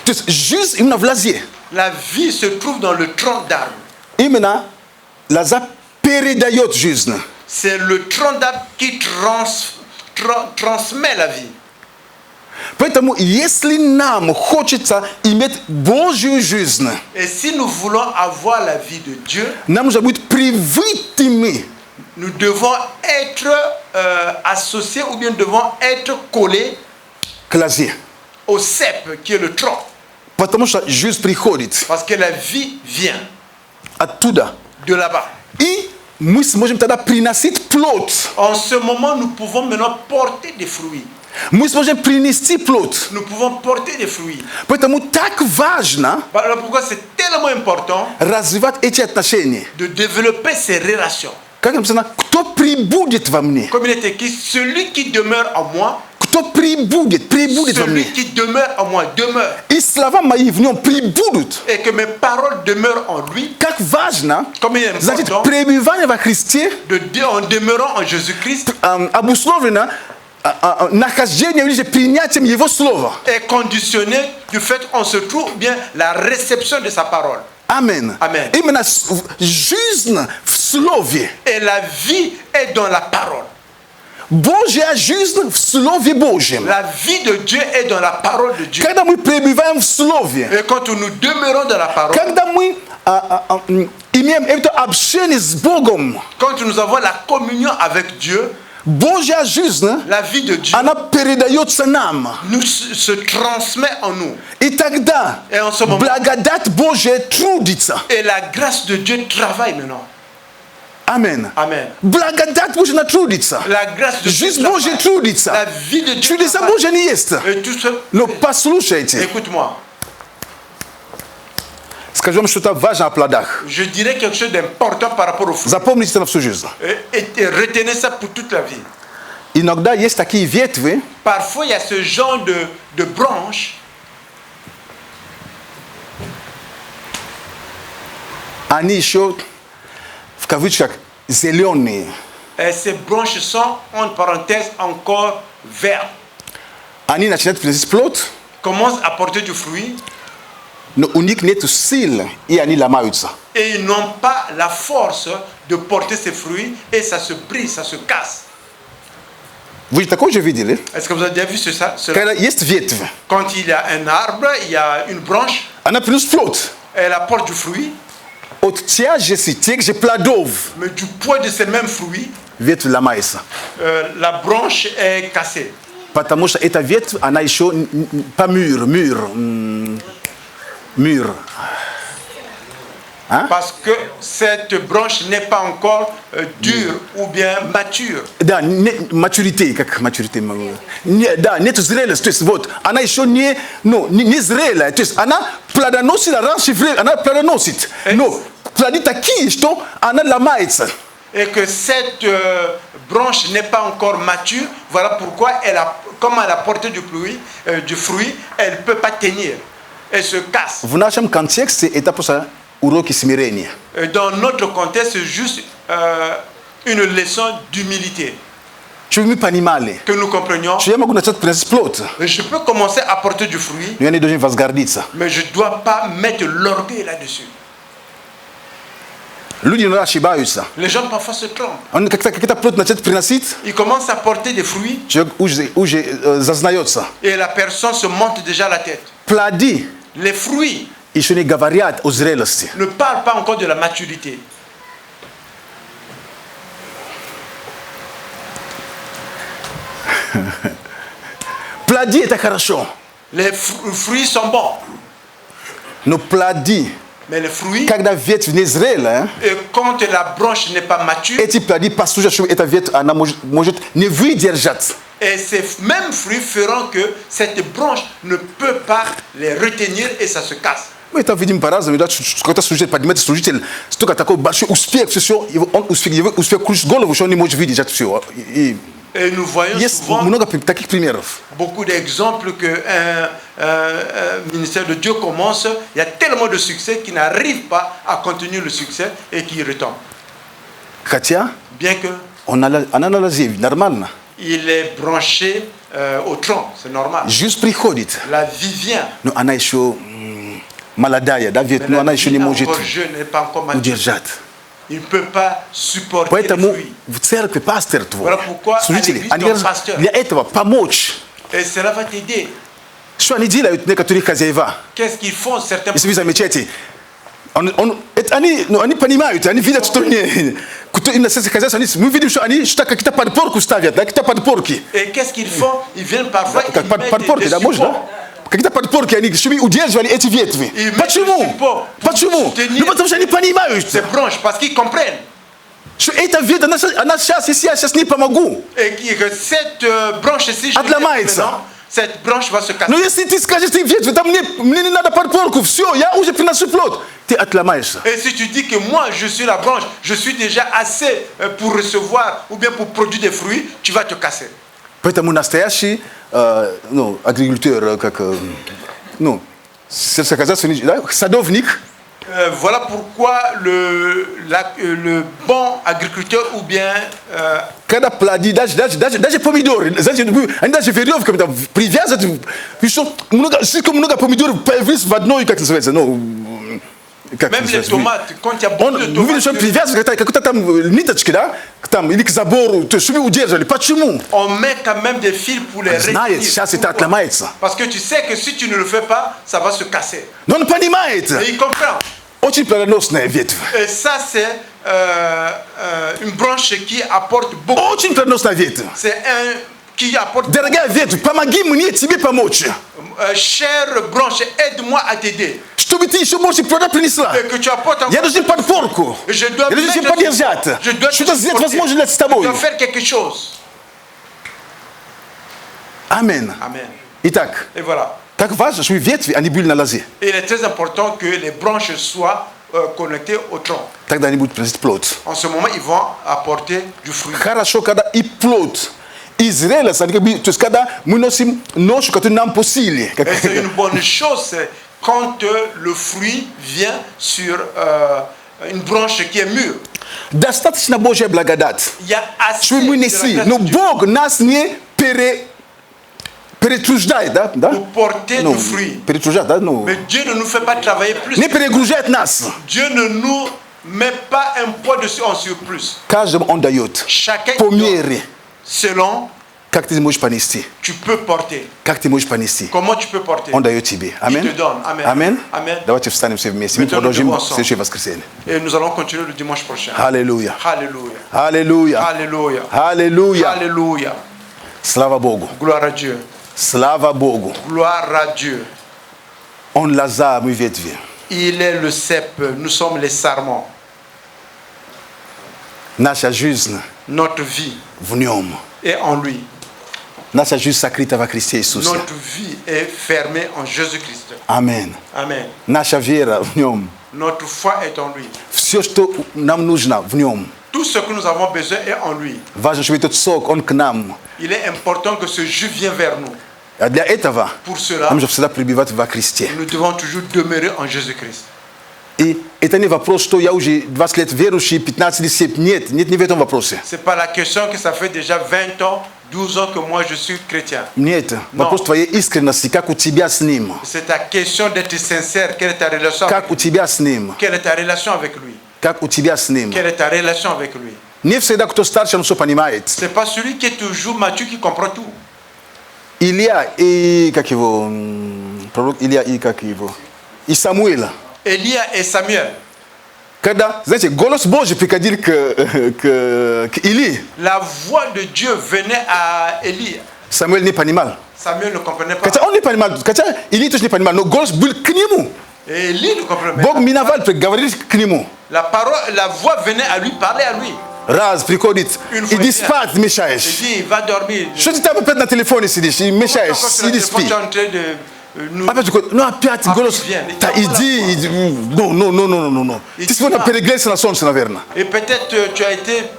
Speaker 4: То есть жизнь именно в лозе.
Speaker 3: La vie se trouve dans le tronc d'arbre.
Speaker 4: Именно лоза передает жизнь.
Speaker 3: C'est le tronc d'arbre qui transmet la vie.
Speaker 4: Поэтому, если нам хочется иметь Божью жизнь,
Speaker 3: Et si nous voulons avoir la vie de Dieu,
Speaker 4: нам нужно быть привитыми
Speaker 3: nous devons être associés ou bien devons être collés
Speaker 4: к лозе.
Speaker 3: au cep qui est le tronc.
Speaker 4: Потому что жизнь приходит
Speaker 3: Parce que la vie vient
Speaker 4: оттуда.
Speaker 3: de là-bas.
Speaker 4: И мы сможем тогда приносить плод.
Speaker 3: En ce moment, nous pouvons maintenant porter des fruits.
Speaker 4: Мы сможем принести плод.
Speaker 3: Nous pouvons porter des fruits.
Speaker 4: Поэтому так важно
Speaker 3: Voilà pourquoi c'est tellement important
Speaker 4: развивать эти отношения.
Speaker 3: de développer ces relations.
Speaker 4: Как написано, кто прибудет во мне?
Speaker 3: Comme il est écrit, celui qui demeure en moi,
Speaker 4: Кто прибудет во мне?
Speaker 3: celui qui demeure en moi demeure.
Speaker 4: И слова мои в нем прибудут.
Speaker 3: Et que mes paroles demeurent en lui.
Speaker 4: Как важно,
Speaker 3: Comme il est
Speaker 4: значит,
Speaker 3: important
Speaker 4: пребывание во Христе
Speaker 3: en demeurant en Jésus-Christ
Speaker 4: обусловлено нахождением или же принятием Его Слова.
Speaker 3: est conditionné du fait qu'on se trouve bien la réception de sa parole.
Speaker 4: Амен.
Speaker 3: Amen.
Speaker 4: Именно жизнь в Слове.
Speaker 3: Et la vie est dans la parole.
Speaker 4: Божья жизнь в Слове Божьем.
Speaker 3: La vie de Dieu est dans la parole de Dieu.
Speaker 4: Когда мы пребываем в Слове,
Speaker 3: Et quand nous demeurons dans la parole,
Speaker 4: когда мы имеем это общение с Богом,
Speaker 3: quand nous avons la communion avec Dieu,
Speaker 4: Божья жизнь,
Speaker 3: la vie de Dieu
Speaker 4: она передается нам.
Speaker 3: se transmet en nous.
Speaker 4: И тогда
Speaker 3: Et en ce moment,
Speaker 4: благодать Божья трудится.
Speaker 3: et la grâce de Dieu travaille maintenant.
Speaker 4: Амен.
Speaker 3: Amen.
Speaker 4: Благодать Божья трудится.
Speaker 3: La grâce de Dieu
Speaker 4: Жизнь Божья
Speaker 3: travaille.
Speaker 4: трудится.
Speaker 3: La vie de Dieu
Speaker 4: Чудеса
Speaker 3: travaille.
Speaker 4: Божья не есть.
Speaker 3: Et tout ce...
Speaker 4: Но послушайте,
Speaker 3: Écoute-moi,
Speaker 4: скажу вам что-то важное о плодах.
Speaker 3: je dirais quelque chose d'important par rapport aux fruits.
Speaker 4: Запомните это на всю жизнь.
Speaker 3: Et retenez ça pour toute la vie.
Speaker 4: Иногда есть такие ветви,
Speaker 3: Parfois, il y a ce genre de branches,
Speaker 4: они еще, в кавычках, зеленые.
Speaker 3: et ces branches sont, entre parenthèses, encore vertes.
Speaker 4: Они начинают приносить плод,
Speaker 3: Commencent à porter du fruit,
Speaker 4: но у них нет сил, и они ломаются.
Speaker 3: et ils n'ont pas la force de porter ces fruits, et ça se brise, ça se casse.
Speaker 4: Вы же такое же видели?
Speaker 3: Est-ce que vous avez déjà vu cela?
Speaker 4: Когда есть ветвь,
Speaker 3: Quand il y a un arbre, il y a une branche,
Speaker 4: она приносит плод.
Speaker 3: elle apporte du fruit,
Speaker 4: От тяжести тех же плодов
Speaker 3: mais du poids de ces mêmes fruits,
Speaker 4: ветвь ломается.
Speaker 3: la branche est cassée.
Speaker 4: Потому что эта ветвь, она еще pas mûre.
Speaker 3: Parce que cette branche n'est pas encore dure ou bien mature.
Speaker 4: Да, maturité, как maturité? Да, нет зрелости, то есть вот, она еще не зрелая, то есть она плодоносит, раньше время, она плодоносит, но плоды такие, что она ломается.
Speaker 3: Et que cette branche n'est pas encore mature, voilà pourquoi comme elle a porté du fruit, elle ne peut pas tenir, elle se casse.
Speaker 4: В нашем контексте это просто уроки смирения.
Speaker 3: Dans notre contexte, c'est juste une leçon d'humilité.
Speaker 4: Чтобы мы понимали,
Speaker 3: Que nous comprenions.
Speaker 4: что я могу начать приносить плод,
Speaker 3: Je peux commencer à porter du fruit,
Speaker 4: но я не должен возгордиться.
Speaker 3: mais je ne dois pas mettre l'orgueil là-dessus.
Speaker 4: Люди иногда ошибаются.
Speaker 3: Les gens parfois se trompent.
Speaker 4: Он как-то плод начинает приносить,
Speaker 3: Ils commencent à porter des fruits
Speaker 4: человек уже зазнается.
Speaker 3: et la personne se monte déjà la tête.
Speaker 4: Плоды
Speaker 3: Les fruits
Speaker 4: еще не говорят о зрелости.
Speaker 3: ne parlent pas encore de la maturité.
Speaker 4: Плоды это хорошо,
Speaker 3: Les fruits sont bons,
Speaker 4: но плоды,
Speaker 3: mais les fruits,
Speaker 4: когда ветвь не зрелая,
Speaker 3: et quand la branche n'est pas mature,
Speaker 4: эти плоды послужат, чтобы эта ветвь она может не выдержать.
Speaker 3: et ces mêmes fruits feront que cette branche ne peut pas les retenir et ça se casse.
Speaker 4: Мы это видим по-разному. Когда служитель поднимает служитель, столько такой большой успех, все, он успех кружит голову, что он не может видеть это все.
Speaker 3: Et nous voyons
Speaker 4: Есть
Speaker 3: souvent
Speaker 4: много таких примеров.
Speaker 3: beaucoup d'exemples qu'un ministère de Dieu commence, il y a tellement de succès qu'il n'arrive pas à contenir le succès et qui retombe.
Speaker 4: Хотя
Speaker 3: Bien que
Speaker 4: она на лозе, нормально.
Speaker 3: il est branché au tronc, c'est normal.
Speaker 4: Жизнь приходит,
Speaker 3: La vie vient.
Speaker 4: но она еще молодая, да, ведь, но
Speaker 3: La
Speaker 4: она еще
Speaker 3: vie
Speaker 4: не
Speaker 3: est
Speaker 4: может
Speaker 3: encore jeune, n'est pas encore mature.
Speaker 4: удержать.
Speaker 3: Il ne peut pas supporter les
Speaker 4: Поэтому
Speaker 3: fruits.
Speaker 4: в церкви пастор твой,
Speaker 3: Voilà pourquoi
Speaker 4: служители,
Speaker 3: à l'église,
Speaker 4: они
Speaker 3: ton
Speaker 4: должны
Speaker 3: pasteur.
Speaker 4: для этого помочь.
Speaker 3: Et cela va t'aider.
Speaker 4: Что они делают, некоторые хозяева?
Speaker 3: Qu'est-ce qu'ils font certains
Speaker 4: Если вы замечаете, они понимают, они видят, что кто именно хозяйство, мы видим, что они что-то какие-то подпорку ставят, да, какие-то подпорки.
Speaker 3: Et qu'est-ce qu'ils font? Ils viennent parfois,
Speaker 4: Как
Speaker 3: ils mettent
Speaker 4: подпорки,
Speaker 3: des
Speaker 4: да, можно?
Speaker 3: supports.
Speaker 4: Какие-то подпорки, они, чтобы удерживали эти ветви.
Speaker 3: И
Speaker 4: Почему?
Speaker 3: метод support.
Speaker 4: Почему?
Speaker 3: Soutenir.
Speaker 4: Ну, потому что они понимают,
Speaker 3: Ces branches, parce qu'ils comprennent.
Speaker 4: что эта ветвь, она сейчас, если я сейчас не помогу.
Speaker 3: Et que cette branche-ci, je
Speaker 4: Отломается.
Speaker 3: maintenant, cette branche va se casser.
Speaker 4: Но если ты скажешь, ты ветвь, там мне не надо подпорку, все, я уже приношу плод, ты отломаешься.
Speaker 3: Et si tu dis que moi, je suis la branche, je suis déjà assez pour recevoir ou bien pour produire des fruits, tu vas te casser.
Speaker 4: Поэтому настоящий агрикультор, как сельскохозяйственный, да, садовник,
Speaker 3: Voilà pourquoi le bon agriculteur ou bien
Speaker 4: когда плоды, даже помидоры, они даже веревками там привязывают, слишком много помидоров появились в одной, как называется, как
Speaker 3: même les tomates, quand il y a beaucoup de
Speaker 4: мы видим, что
Speaker 3: tomates,
Speaker 4: привязывают какой-то там ниточки, да, там, или к забору, то есть, чтобы удерживали. Почему?
Speaker 3: on met quand même des fils pour les
Speaker 4: Знает,
Speaker 3: retenir.
Speaker 4: сейчас это
Speaker 3: Pourquoi?
Speaker 4: отломается.
Speaker 3: Parce que tu sais que si tu ne le fais pas, ça va se casser.
Speaker 4: Но он понимает.
Speaker 3: Et il comprend.
Speaker 4: Очень плодоносная ветвь.
Speaker 3: Et ça, c'est une branche qui apporte beaucoup.
Speaker 4: Очень плодоносная ветвь.
Speaker 3: C'est un qui apporte.
Speaker 4: Дорогая ветвь, помоги мне тебе помочь.
Speaker 3: Chère branche, aide-moi à t'aider.
Speaker 4: Чтобы ты еще больше плода принесла.
Speaker 3: Et que tu apportes encore.
Speaker 4: Я должен подпорку.
Speaker 3: Je dois
Speaker 4: Я должен тебя поддержать.
Speaker 3: Je dois te
Speaker 4: Что-то сделать
Speaker 3: supporter.
Speaker 4: возможно с
Speaker 3: Je
Speaker 4: тобой.
Speaker 3: dois faire quelque chose.
Speaker 4: Аминь.
Speaker 3: Amen.
Speaker 4: Итак,
Speaker 3: Et voilà.
Speaker 4: как важно, чтобы ветви, они были на лозе.
Speaker 3: Et il est très important que les branches soient connectées au tronc.
Speaker 4: Тогда они будут приносить плод.
Speaker 3: En ce moment, ils vont apporter du fruit.
Speaker 4: Хорошо, когда и плод, и зрелость, то есть когда мы носим ношу, которую нам по силе.
Speaker 3: Et c'est une bonne chose c'est quand le fruit vient sur une branche qui est mûre.
Speaker 4: Достаточно Божья благодать.
Speaker 3: Il y a assez
Speaker 4: Чтобы мы
Speaker 3: de la
Speaker 4: несли,
Speaker 3: grâce
Speaker 4: но
Speaker 3: de Dieu
Speaker 4: Бог нас не перетруждает, да?
Speaker 3: pour porter du fruit.
Speaker 4: Перетруждает, да? Ну,
Speaker 3: Mais Dieu ne nous fait pas travailler plus.
Speaker 4: не перегружает нас.
Speaker 3: Dieu ne nous met pas un poids en surplus.
Speaker 4: Каждому Он дает
Speaker 3: Chacun
Speaker 4: по
Speaker 3: donne
Speaker 4: мере,
Speaker 3: selon
Speaker 4: Как ты можешь понести?
Speaker 3: tu peux porter.
Speaker 4: Как ты можешь понести?
Speaker 3: Comment tu peux porter?
Speaker 4: Он дает тебе. Аминь.
Speaker 3: Il te donne. Amen.
Speaker 4: Аминь.
Speaker 3: Amen.
Speaker 4: Давайте встанем все вместе. Мы
Speaker 3: Mettons-nous
Speaker 4: продолжим
Speaker 3: debout
Speaker 4: в
Speaker 3: ensemble.
Speaker 4: следующее воскресенье.
Speaker 3: Et nous allons continuer le dimanche prochain.
Speaker 4: Аллилуйя.
Speaker 3: Alléluia.
Speaker 4: Аллилуйя.
Speaker 3: Alléluia.
Speaker 4: Аллилуйя.
Speaker 3: Alléluia.
Speaker 4: Слава Богу.
Speaker 3: Gloire à Dieu.
Speaker 4: Слава Богу.
Speaker 3: Gloire à Dieu.
Speaker 4: Он Лазар, мы ветви.
Speaker 3: Il est le cep, nous sommes les sarments.
Speaker 4: Наша жизнь
Speaker 3: Notre vie
Speaker 4: в нем.
Speaker 3: est en lui.
Speaker 4: Наша жизнь сокрыта во Христе Иисусе.
Speaker 3: Notre vie est fermée en Jésus-Christ.
Speaker 4: Аминь.
Speaker 3: Amen.
Speaker 4: Наша вера в нем.
Speaker 3: Notre foi est en lui.
Speaker 4: Все, что нам нужно в нем.
Speaker 3: Tout ce que nous avons besoin est en lui.
Speaker 4: Важно, чтобы этот сок, он к нам.
Speaker 3: Il est important que ce jus vienne vers nous.
Speaker 4: А для этого
Speaker 3: Pour cela,
Speaker 4: нам же всегда пребывать во Христе.
Speaker 3: nous devons toujours demeurer en Jésus-Christ.
Speaker 4: И это не вопрос, что я уже 20 лет верующий, 15 лет сеп. Нет, нет, не в этом вопросе.
Speaker 3: Ce n'est pas la question que ça fait déjà 20 ans, 12 ans que moi je suis chrétien.
Speaker 4: Нет, вопрос твоей искренности, как у тебя с ним.
Speaker 3: C'est ta question d'être sincère. Quelle est ta relation avec
Speaker 4: Как у тебя с ним.
Speaker 3: Quelle est ta relation avec lui?
Speaker 4: Как у тебя с ним.
Speaker 3: Quelle est ta relation avec lui?
Speaker 4: Не всегда кто старше, он все понимает.
Speaker 3: C'est pas celui qui est toujours mature qui comprend tout.
Speaker 4: Илья и, как его, пророк Илья и, как его, и Самуил.
Speaker 3: Élie et Samuel.
Speaker 4: Когда, знаете, голос Божий приходил к Илии,
Speaker 3: La voix de Dieu venait à Élie.
Speaker 4: Самуил не понимал.
Speaker 3: Samuel ne comprenait pas.
Speaker 4: Хотя он не понимал, хотя Илия тоже не понимал, но голос был к нему.
Speaker 3: Et Élie ne comprenait
Speaker 4: Бог
Speaker 3: pas.
Speaker 4: миновал, говорил к нему.
Speaker 3: La parole, la voix venait à lui, parler à lui.
Speaker 4: Раз приходит,
Speaker 3: Une fois
Speaker 4: иди
Speaker 3: il
Speaker 4: спать,
Speaker 3: Il
Speaker 4: мешаешь.
Speaker 3: dit, va dormir.
Speaker 4: Что ты там опять на телефоне сидишь и мешаешь,
Speaker 3: Quand tu es
Speaker 4: иди
Speaker 3: tu es
Speaker 4: спи.
Speaker 3: en train de nous...
Speaker 4: Опять такой, ну опять голос,
Speaker 3: il vient.
Speaker 4: да иди, ну.
Speaker 3: Il
Speaker 4: Ты
Speaker 3: dit
Speaker 4: сегодня
Speaker 3: pas.
Speaker 4: перегрелся на солнце, наверное.
Speaker 3: Et peut-être tu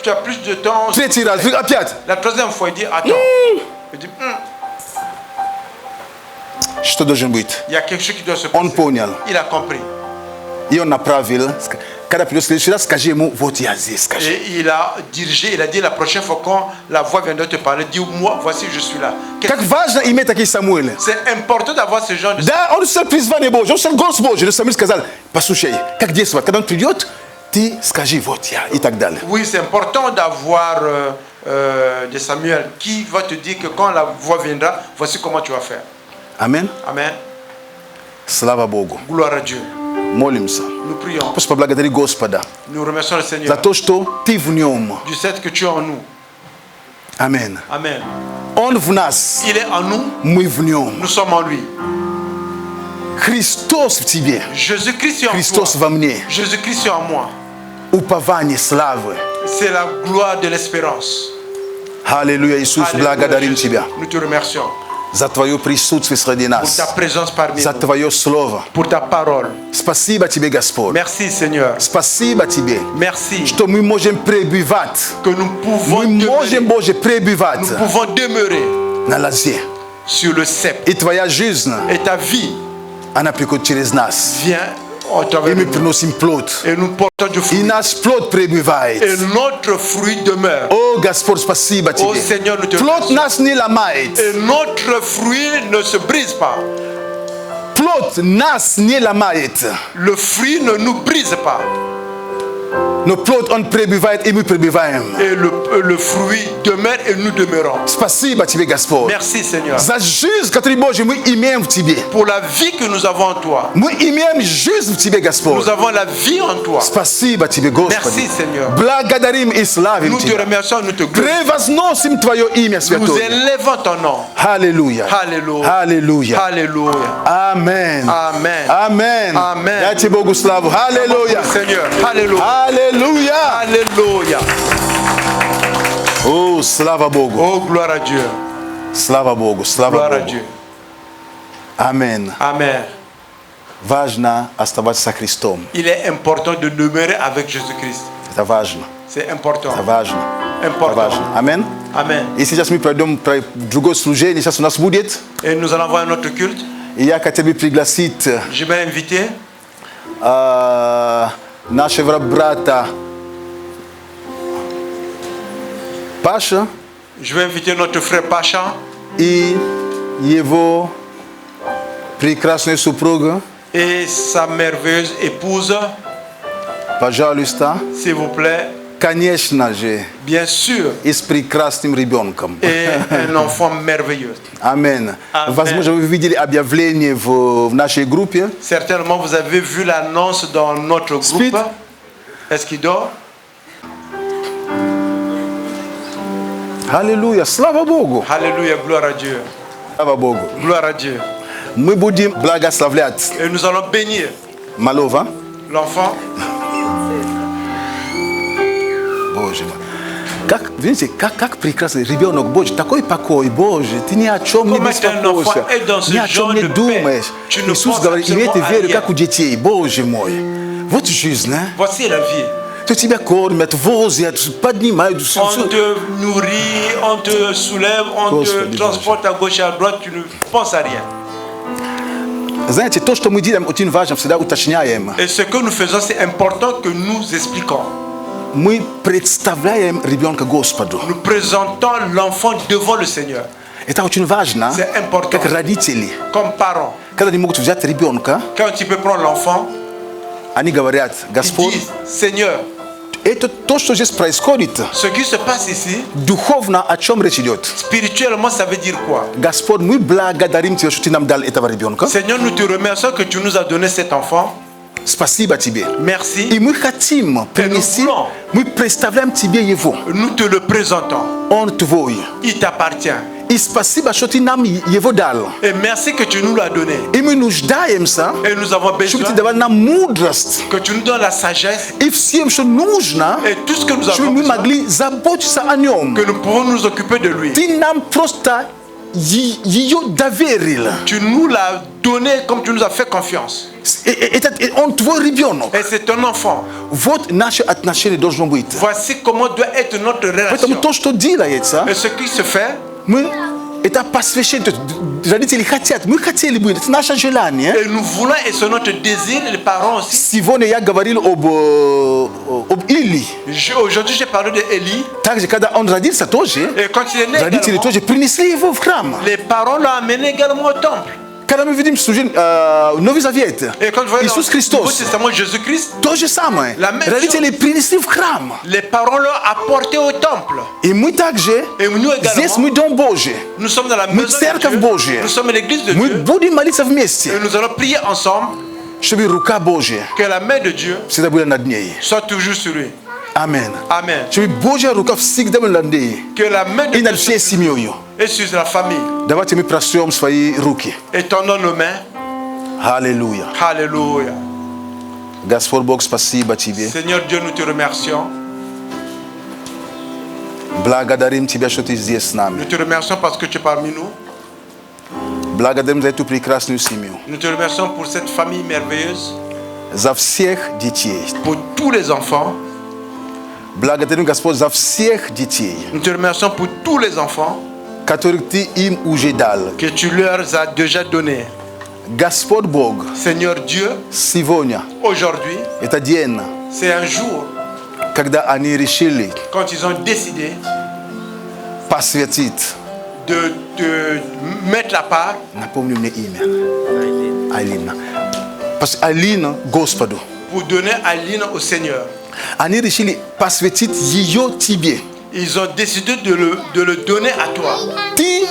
Speaker 3: as plus de temps.
Speaker 4: Третий раз, опять.
Speaker 3: La troisième fois, il dit, attends. Il dit,
Speaker 4: Что должен быть?
Speaker 3: il y a quelque chose qui doit se
Speaker 4: Он
Speaker 3: passer.
Speaker 4: понял.
Speaker 3: Il a compris.
Speaker 4: И он направил. Когда придет в следующий раз, скажи ему, вот я здесь, скажи.
Speaker 3: Et il a dirigé, il a dit la prochaine fois quand la voix viendra te parler, dis-moi, voici je suis là.
Speaker 4: Как важно иметь такие Самуэлы.
Speaker 3: C'est important d'avoir ce genre de...
Speaker 4: Да, он слышал призвание Божье, он слышал голос Божий. Но Самуил сказал, послушай, как действовать? Когда он придет, ты скажи, вот я, и так далее.
Speaker 3: Oui, c'est important d'avoir des Samuel qui va te dire que quand la voix viendra, voici comment tu vas faire.
Speaker 4: Аминь.
Speaker 3: Amen.
Speaker 4: Слава Богу.
Speaker 3: Gloire à Dieu.
Speaker 4: Молимся.
Speaker 3: Nous prions.
Speaker 4: Просто поблагодари Господа
Speaker 3: Nous remercions le
Speaker 4: за
Speaker 3: Seigneur
Speaker 4: то, что ты в нем.
Speaker 3: du fait que tu es en nous.
Speaker 4: Аминь.
Speaker 3: Amen.
Speaker 4: Он в нас,
Speaker 3: Il est en nous,
Speaker 4: мы в нем.
Speaker 3: nous sommes en lui.
Speaker 4: Христос в тебе,
Speaker 3: Jésus-Christ est en
Speaker 4: Христос
Speaker 3: toi.
Speaker 4: во мне.
Speaker 3: Jésus-Christ est en moi.
Speaker 4: Упование славы.
Speaker 3: C'est la gloire de l'espérance.
Speaker 4: Аллилуйя, Иисус,
Speaker 3: Alléluia,
Speaker 4: благодарим
Speaker 3: Jésus.
Speaker 4: Тебя
Speaker 3: Nous te remercions
Speaker 4: за Твое присутствие среди
Speaker 3: pour
Speaker 4: нас,
Speaker 3: ta présence parmi
Speaker 4: за
Speaker 3: nous,
Speaker 4: Твое Слово.
Speaker 3: pour ta parole.
Speaker 4: Спасибо Тебе, Господь.
Speaker 3: Merci Seigneur.
Speaker 4: Спасибо Тебе,
Speaker 3: Merci
Speaker 4: что мы можем пребывать.
Speaker 3: que nous pouvons
Speaker 4: Мы можем,
Speaker 3: demeurer,
Speaker 4: Боже, пребывать
Speaker 3: nous pouvons demeurer
Speaker 4: на лозе.
Speaker 3: sur le cep.
Speaker 4: И Твоя жизнь,
Speaker 3: Et ta vie
Speaker 4: она приходит через нас.
Speaker 3: vient au
Speaker 4: И
Speaker 3: travers de
Speaker 4: мы
Speaker 3: nous.
Speaker 4: приносим плод.
Speaker 3: Et nous portons du
Speaker 4: И
Speaker 3: fruit.
Speaker 4: наш плод пребывает.
Speaker 3: Et notre fruit demeure.
Speaker 4: О, Господь, спасибо
Speaker 3: О,
Speaker 4: Тебе.
Speaker 3: Сеньор, nous te
Speaker 4: Плод
Speaker 3: remercions.
Speaker 4: нас не ломает.
Speaker 3: Et notre fruit ne se brise pas.
Speaker 4: Плод нас не ломает.
Speaker 3: Le fruit ne nous brise pas.
Speaker 4: Но плод, он пребывает, и мы пребываем.
Speaker 3: Et le fruit demeure et nous demeurons.
Speaker 4: Спасибо Тебе, Господь.
Speaker 3: Merci Seigneur.
Speaker 4: За жизнь, которую, Боже, мы имеем в Тебе.
Speaker 3: Pour la vie que nous avons en toi.
Speaker 4: Мы имеем жизнь в Тебе, Господь.
Speaker 3: Nous avons la vie en toi.
Speaker 4: Спасибо Тебе, Господи.
Speaker 3: Merci Seigneur.
Speaker 4: Благодарим и славим
Speaker 3: Nous te
Speaker 4: Тебя.
Speaker 3: remercions, nous te glorifions.
Speaker 4: Превозносим Твое имя
Speaker 3: Nous
Speaker 4: святое.
Speaker 3: élevons ton nom.
Speaker 4: Аллилуйя.
Speaker 3: Alléluia.
Speaker 4: Аллилуйя.
Speaker 3: Alléluia.
Speaker 4: Амен.
Speaker 3: Amen.
Speaker 4: Амен.
Speaker 3: Амен.
Speaker 4: Дайте Богу славу. Аллилуйя.
Speaker 3: Seigneur. Alléluia.
Speaker 4: Аллилуйя.
Speaker 3: Alléluia.
Speaker 4: О, слава Богу.
Speaker 3: Oh, gloire à Dieu.
Speaker 4: Слава Богу. Слава
Speaker 3: Gloire à
Speaker 4: Богу.
Speaker 3: Dieu.
Speaker 4: Амен.
Speaker 3: Amen.
Speaker 4: Важно оставаться со Христом.
Speaker 3: Il est important de demeurer avec Jésus-Christ.
Speaker 4: Это важно.
Speaker 3: C'est important.
Speaker 4: Это важно. Это
Speaker 3: Important.
Speaker 4: важно. Амен.
Speaker 3: Amen.
Speaker 4: И сейчас мы пройдем про другое служение. Сейчас у нас будет.
Speaker 3: Et nous allons voir un autre culte.
Speaker 4: И я хотел бы пригласить
Speaker 3: Je vais inviter
Speaker 4: нашего брата Паша
Speaker 3: Je vais inviter notre frère Pacha
Speaker 4: и его прекрасную супругу.
Speaker 3: et sa merveilleuse épouse.
Speaker 4: Пожалуйста.
Speaker 3: S'il vous plaît,
Speaker 4: конечно же,
Speaker 3: bien sûr,
Speaker 4: и с прекрасным ребенком.
Speaker 3: et un enfant merveilleux.
Speaker 4: Amen.
Speaker 3: Amen.
Speaker 4: Возможно, вы видели объявление в нашей группе.
Speaker 3: Certainement, vous avez vu l'annonce dans notre
Speaker 4: Speed.
Speaker 3: groupe. Est-ce qu'il dort?
Speaker 4: Аллилуйя, слава Богу.
Speaker 3: Alléluia, gloire à Dieu.
Speaker 4: Слава Богу.
Speaker 3: Gloire à Dieu.
Speaker 4: Мы будем благословлять
Speaker 3: Et nous allons bénir
Speaker 4: малого.
Speaker 3: l'enfant.
Speaker 4: Боже мой. Как, видите, как прекрасный ребенок Божий, такой покой, Боже, ты ни о чем не
Speaker 3: Comment un enfant
Speaker 4: беспокойся,
Speaker 3: est dans ce
Speaker 4: ни о чем
Speaker 3: genre
Speaker 4: не
Speaker 3: de
Speaker 4: думаешь.
Speaker 3: paix. Tu ne
Speaker 4: Иисус
Speaker 3: penses
Speaker 4: говорит,
Speaker 3: absolument
Speaker 4: имейте
Speaker 3: à
Speaker 4: веру,
Speaker 3: rien.
Speaker 4: как у детей, Боже мой. Вот жизнь, а?
Speaker 3: Voici la vie.
Speaker 4: То тебя кормят, возят, поднимают.
Speaker 3: On te nourrit, on te soulève, on
Speaker 4: Господи
Speaker 3: te transporte à gauche et à droite, tu ne penses à rien.
Speaker 4: Знаете, то, что мы делаем, очень важно, всегда уточняем.
Speaker 3: Et ce que nous faisons, c'est important que nous expliquons.
Speaker 4: Мы представляем ребенка Господу.
Speaker 3: Nous présentons l'enfant devant le Seigneur.
Speaker 4: Это очень важно,
Speaker 3: C'est important.
Speaker 4: как родители.
Speaker 3: Comme parents,
Speaker 4: Когда они могут взять ребенка,
Speaker 3: quand tu peux prendre l'enfant,
Speaker 4: они говорят,
Speaker 3: ils
Speaker 4: Господь,
Speaker 3: disent, Seigneur,
Speaker 4: это то, что здесь происходит,
Speaker 3: ce qui se passe ici,
Speaker 4: духовно о чем речь идет?
Speaker 3: spirituellement, ça veut dire quoi?
Speaker 4: Господь, мы благодарим Тебя, что Ты нам дал этого ребенка.
Speaker 3: Seigneur, nous te remercions que tu nous as donné cet enfant.
Speaker 4: Спасибо Тебе.
Speaker 3: Merci.
Speaker 4: И мы хотим принести,
Speaker 3: voulons.
Speaker 4: мы представляем Тебе его.
Speaker 3: Nous te le présentons.
Speaker 4: Он Твой.
Speaker 3: Il t'appartient.
Speaker 4: И спасибо, что Ты нам его дал.
Speaker 3: Et merci que tu nous l'as donné.
Speaker 4: И мы нуждаемся,
Speaker 3: Et nous avons
Speaker 4: чтобы
Speaker 3: besoin
Speaker 4: Ты давал нам мудрость.
Speaker 3: que tu nous donnes la sagesse
Speaker 4: И всем, что нужно,
Speaker 3: et tout ce que nous
Speaker 4: чтобы
Speaker 3: avons
Speaker 4: мы
Speaker 3: besoin,
Speaker 4: могли заботиться о нем.
Speaker 3: que nous pouvons nous occuper de lui.
Speaker 4: Ты нам просто ее доверил.
Speaker 3: Tu nous l'as donné comme tu nous as fait confiance.
Speaker 4: Он твой ребенок.
Speaker 3: Et c'est ton enfant.
Speaker 4: Вот наше отношение должно быть.
Speaker 3: Voici comment doit être notre
Speaker 4: Поэтому
Speaker 3: relation.
Speaker 4: то, что делается,
Speaker 3: Et ce qui se fait,
Speaker 4: мы это посвящение. Родители хотят, мы хотели бы, это наше желание.
Speaker 3: et nous voulons, et c'est notre désir, les parents aussi.
Speaker 4: Сегодня я говорил об Или.
Speaker 3: Aujourd'hui, j'ai parlé de Élie.
Speaker 4: Также, когда он родился тоже,
Speaker 3: Et quand il est né,
Speaker 4: родители
Speaker 3: également,
Speaker 4: тоже принесли его в храм.
Speaker 3: les parents l'ont amené également au temple.
Speaker 4: Когда мы видим служение Новый Завет,
Speaker 3: Et quand vous voyez
Speaker 4: Иисус
Speaker 3: dans le Nouveau
Speaker 4: Христос,
Speaker 3: Testament Jésus-Christ,
Speaker 4: то же самое.
Speaker 3: La même
Speaker 4: Родители принесли в храм.
Speaker 3: les parents l'ont apporté au temple.
Speaker 4: И мы также,
Speaker 3: Et nous
Speaker 4: здесь
Speaker 3: également,
Speaker 4: мы Дом Божий.
Speaker 3: nous sommes dans la
Speaker 4: Мы
Speaker 3: maison de
Speaker 4: церковь
Speaker 3: Dieu.
Speaker 4: Божья.
Speaker 3: Nous sommes l'église de
Speaker 4: Мы
Speaker 3: Dieu.
Speaker 4: будем молиться вместе,
Speaker 3: Et nous allons prier ensemble
Speaker 4: чтобы рука Божья
Speaker 3: que la main de Dieu
Speaker 4: всегда была над ней.
Speaker 3: soit toujours sur lui.
Speaker 4: Аминь.
Speaker 3: Amen.
Speaker 4: Чтобы Божья рука всегда была над ней.
Speaker 3: Que la main de
Speaker 4: И
Speaker 3: Dieu
Speaker 4: над всей
Speaker 3: soit
Speaker 4: семьей.
Speaker 3: et sur la famille.
Speaker 4: Давайте мы прострем свои руки.
Speaker 3: Étendons nos mains.
Speaker 4: Аллилуйя.
Speaker 3: Alléluia.
Speaker 4: Господь Бог, спасибо Тебе.
Speaker 3: Seigneur Dieu, nous te remercions.
Speaker 4: Благодарим Тебя, что Ты здесь с
Speaker 3: Nous
Speaker 4: нами.
Speaker 3: te remercions parce que tu es parmi nous.
Speaker 4: Благодарим за эту прекрасную семью.
Speaker 3: Nous te remercions pour cette famille merveilleuse,
Speaker 4: За всех детей.
Speaker 3: pour tous les enfants.
Speaker 4: Благодарим, Господь, за всех детей,
Speaker 3: Nous te remercions pour tous les enfants
Speaker 4: которых Ты им уже дал.
Speaker 3: que tu leur as déjà donnés.
Speaker 4: Господь Бог,
Speaker 3: Seigneur Dieu,
Speaker 4: сегодня,
Speaker 3: aujourd'hui,
Speaker 4: это день,
Speaker 3: c'est un jour
Speaker 4: когда они решили
Speaker 3: quand ils ont décidé
Speaker 4: посвятить,
Speaker 3: de te mettre à part,
Speaker 4: напомни мне имя, Алина. Алина Господу.
Speaker 3: pour donner Aline au Seigneur.
Speaker 4: Они решили посвятить ее Тебе.
Speaker 3: Ils ont décidé de le donner à toi.
Speaker 4: Ты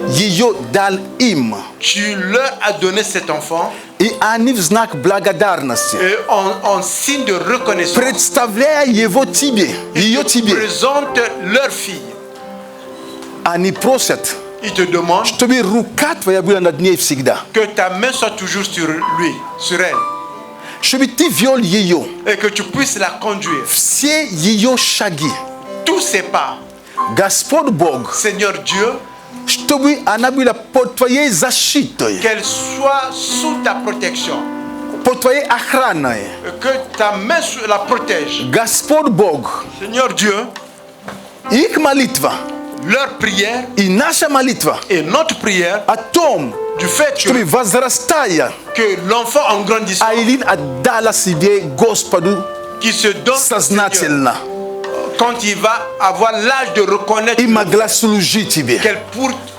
Speaker 4: ее дал им.
Speaker 3: Tu leur as donné cet enfant
Speaker 4: И они в знак благодарности,
Speaker 3: et en signe de reconnaissance,
Speaker 4: представляя его Тебе, ее
Speaker 3: ils te
Speaker 4: Тебе,
Speaker 3: présentent leur fille.
Speaker 4: они просят,
Speaker 3: Ils te demandent
Speaker 4: чтобы рука Твоя была над ней всегда.
Speaker 3: que ta main soit toujours sur lui, sur elle,
Speaker 4: Чтобы Ты вел ее,
Speaker 3: et que tu puisses la conduire.
Speaker 4: все ее шаги.
Speaker 3: Tous ses pas,
Speaker 4: Господь Бог,
Speaker 3: Seigneur Dieu,
Speaker 4: чтобы она была под Твоей защитой,
Speaker 3: qu'elle soit sous ta protection,
Speaker 4: под Твоей охраной.
Speaker 3: que ta main la protège.
Speaker 4: Господь Бог,
Speaker 3: Seigneur Dieu,
Speaker 4: их молитва
Speaker 3: leur prière
Speaker 4: и наша молитва
Speaker 3: et notre prière
Speaker 4: о том,
Speaker 3: du fait
Speaker 4: чтобы возрастая,
Speaker 3: que l'enfant en grandissant,
Speaker 4: Айлин отдала себе Господу
Speaker 3: qui se donne au Seigneur,
Speaker 4: сознательно
Speaker 3: quand il va avoir l'âge de reconnaître
Speaker 4: и могла служить Тебе.
Speaker 3: qu'elle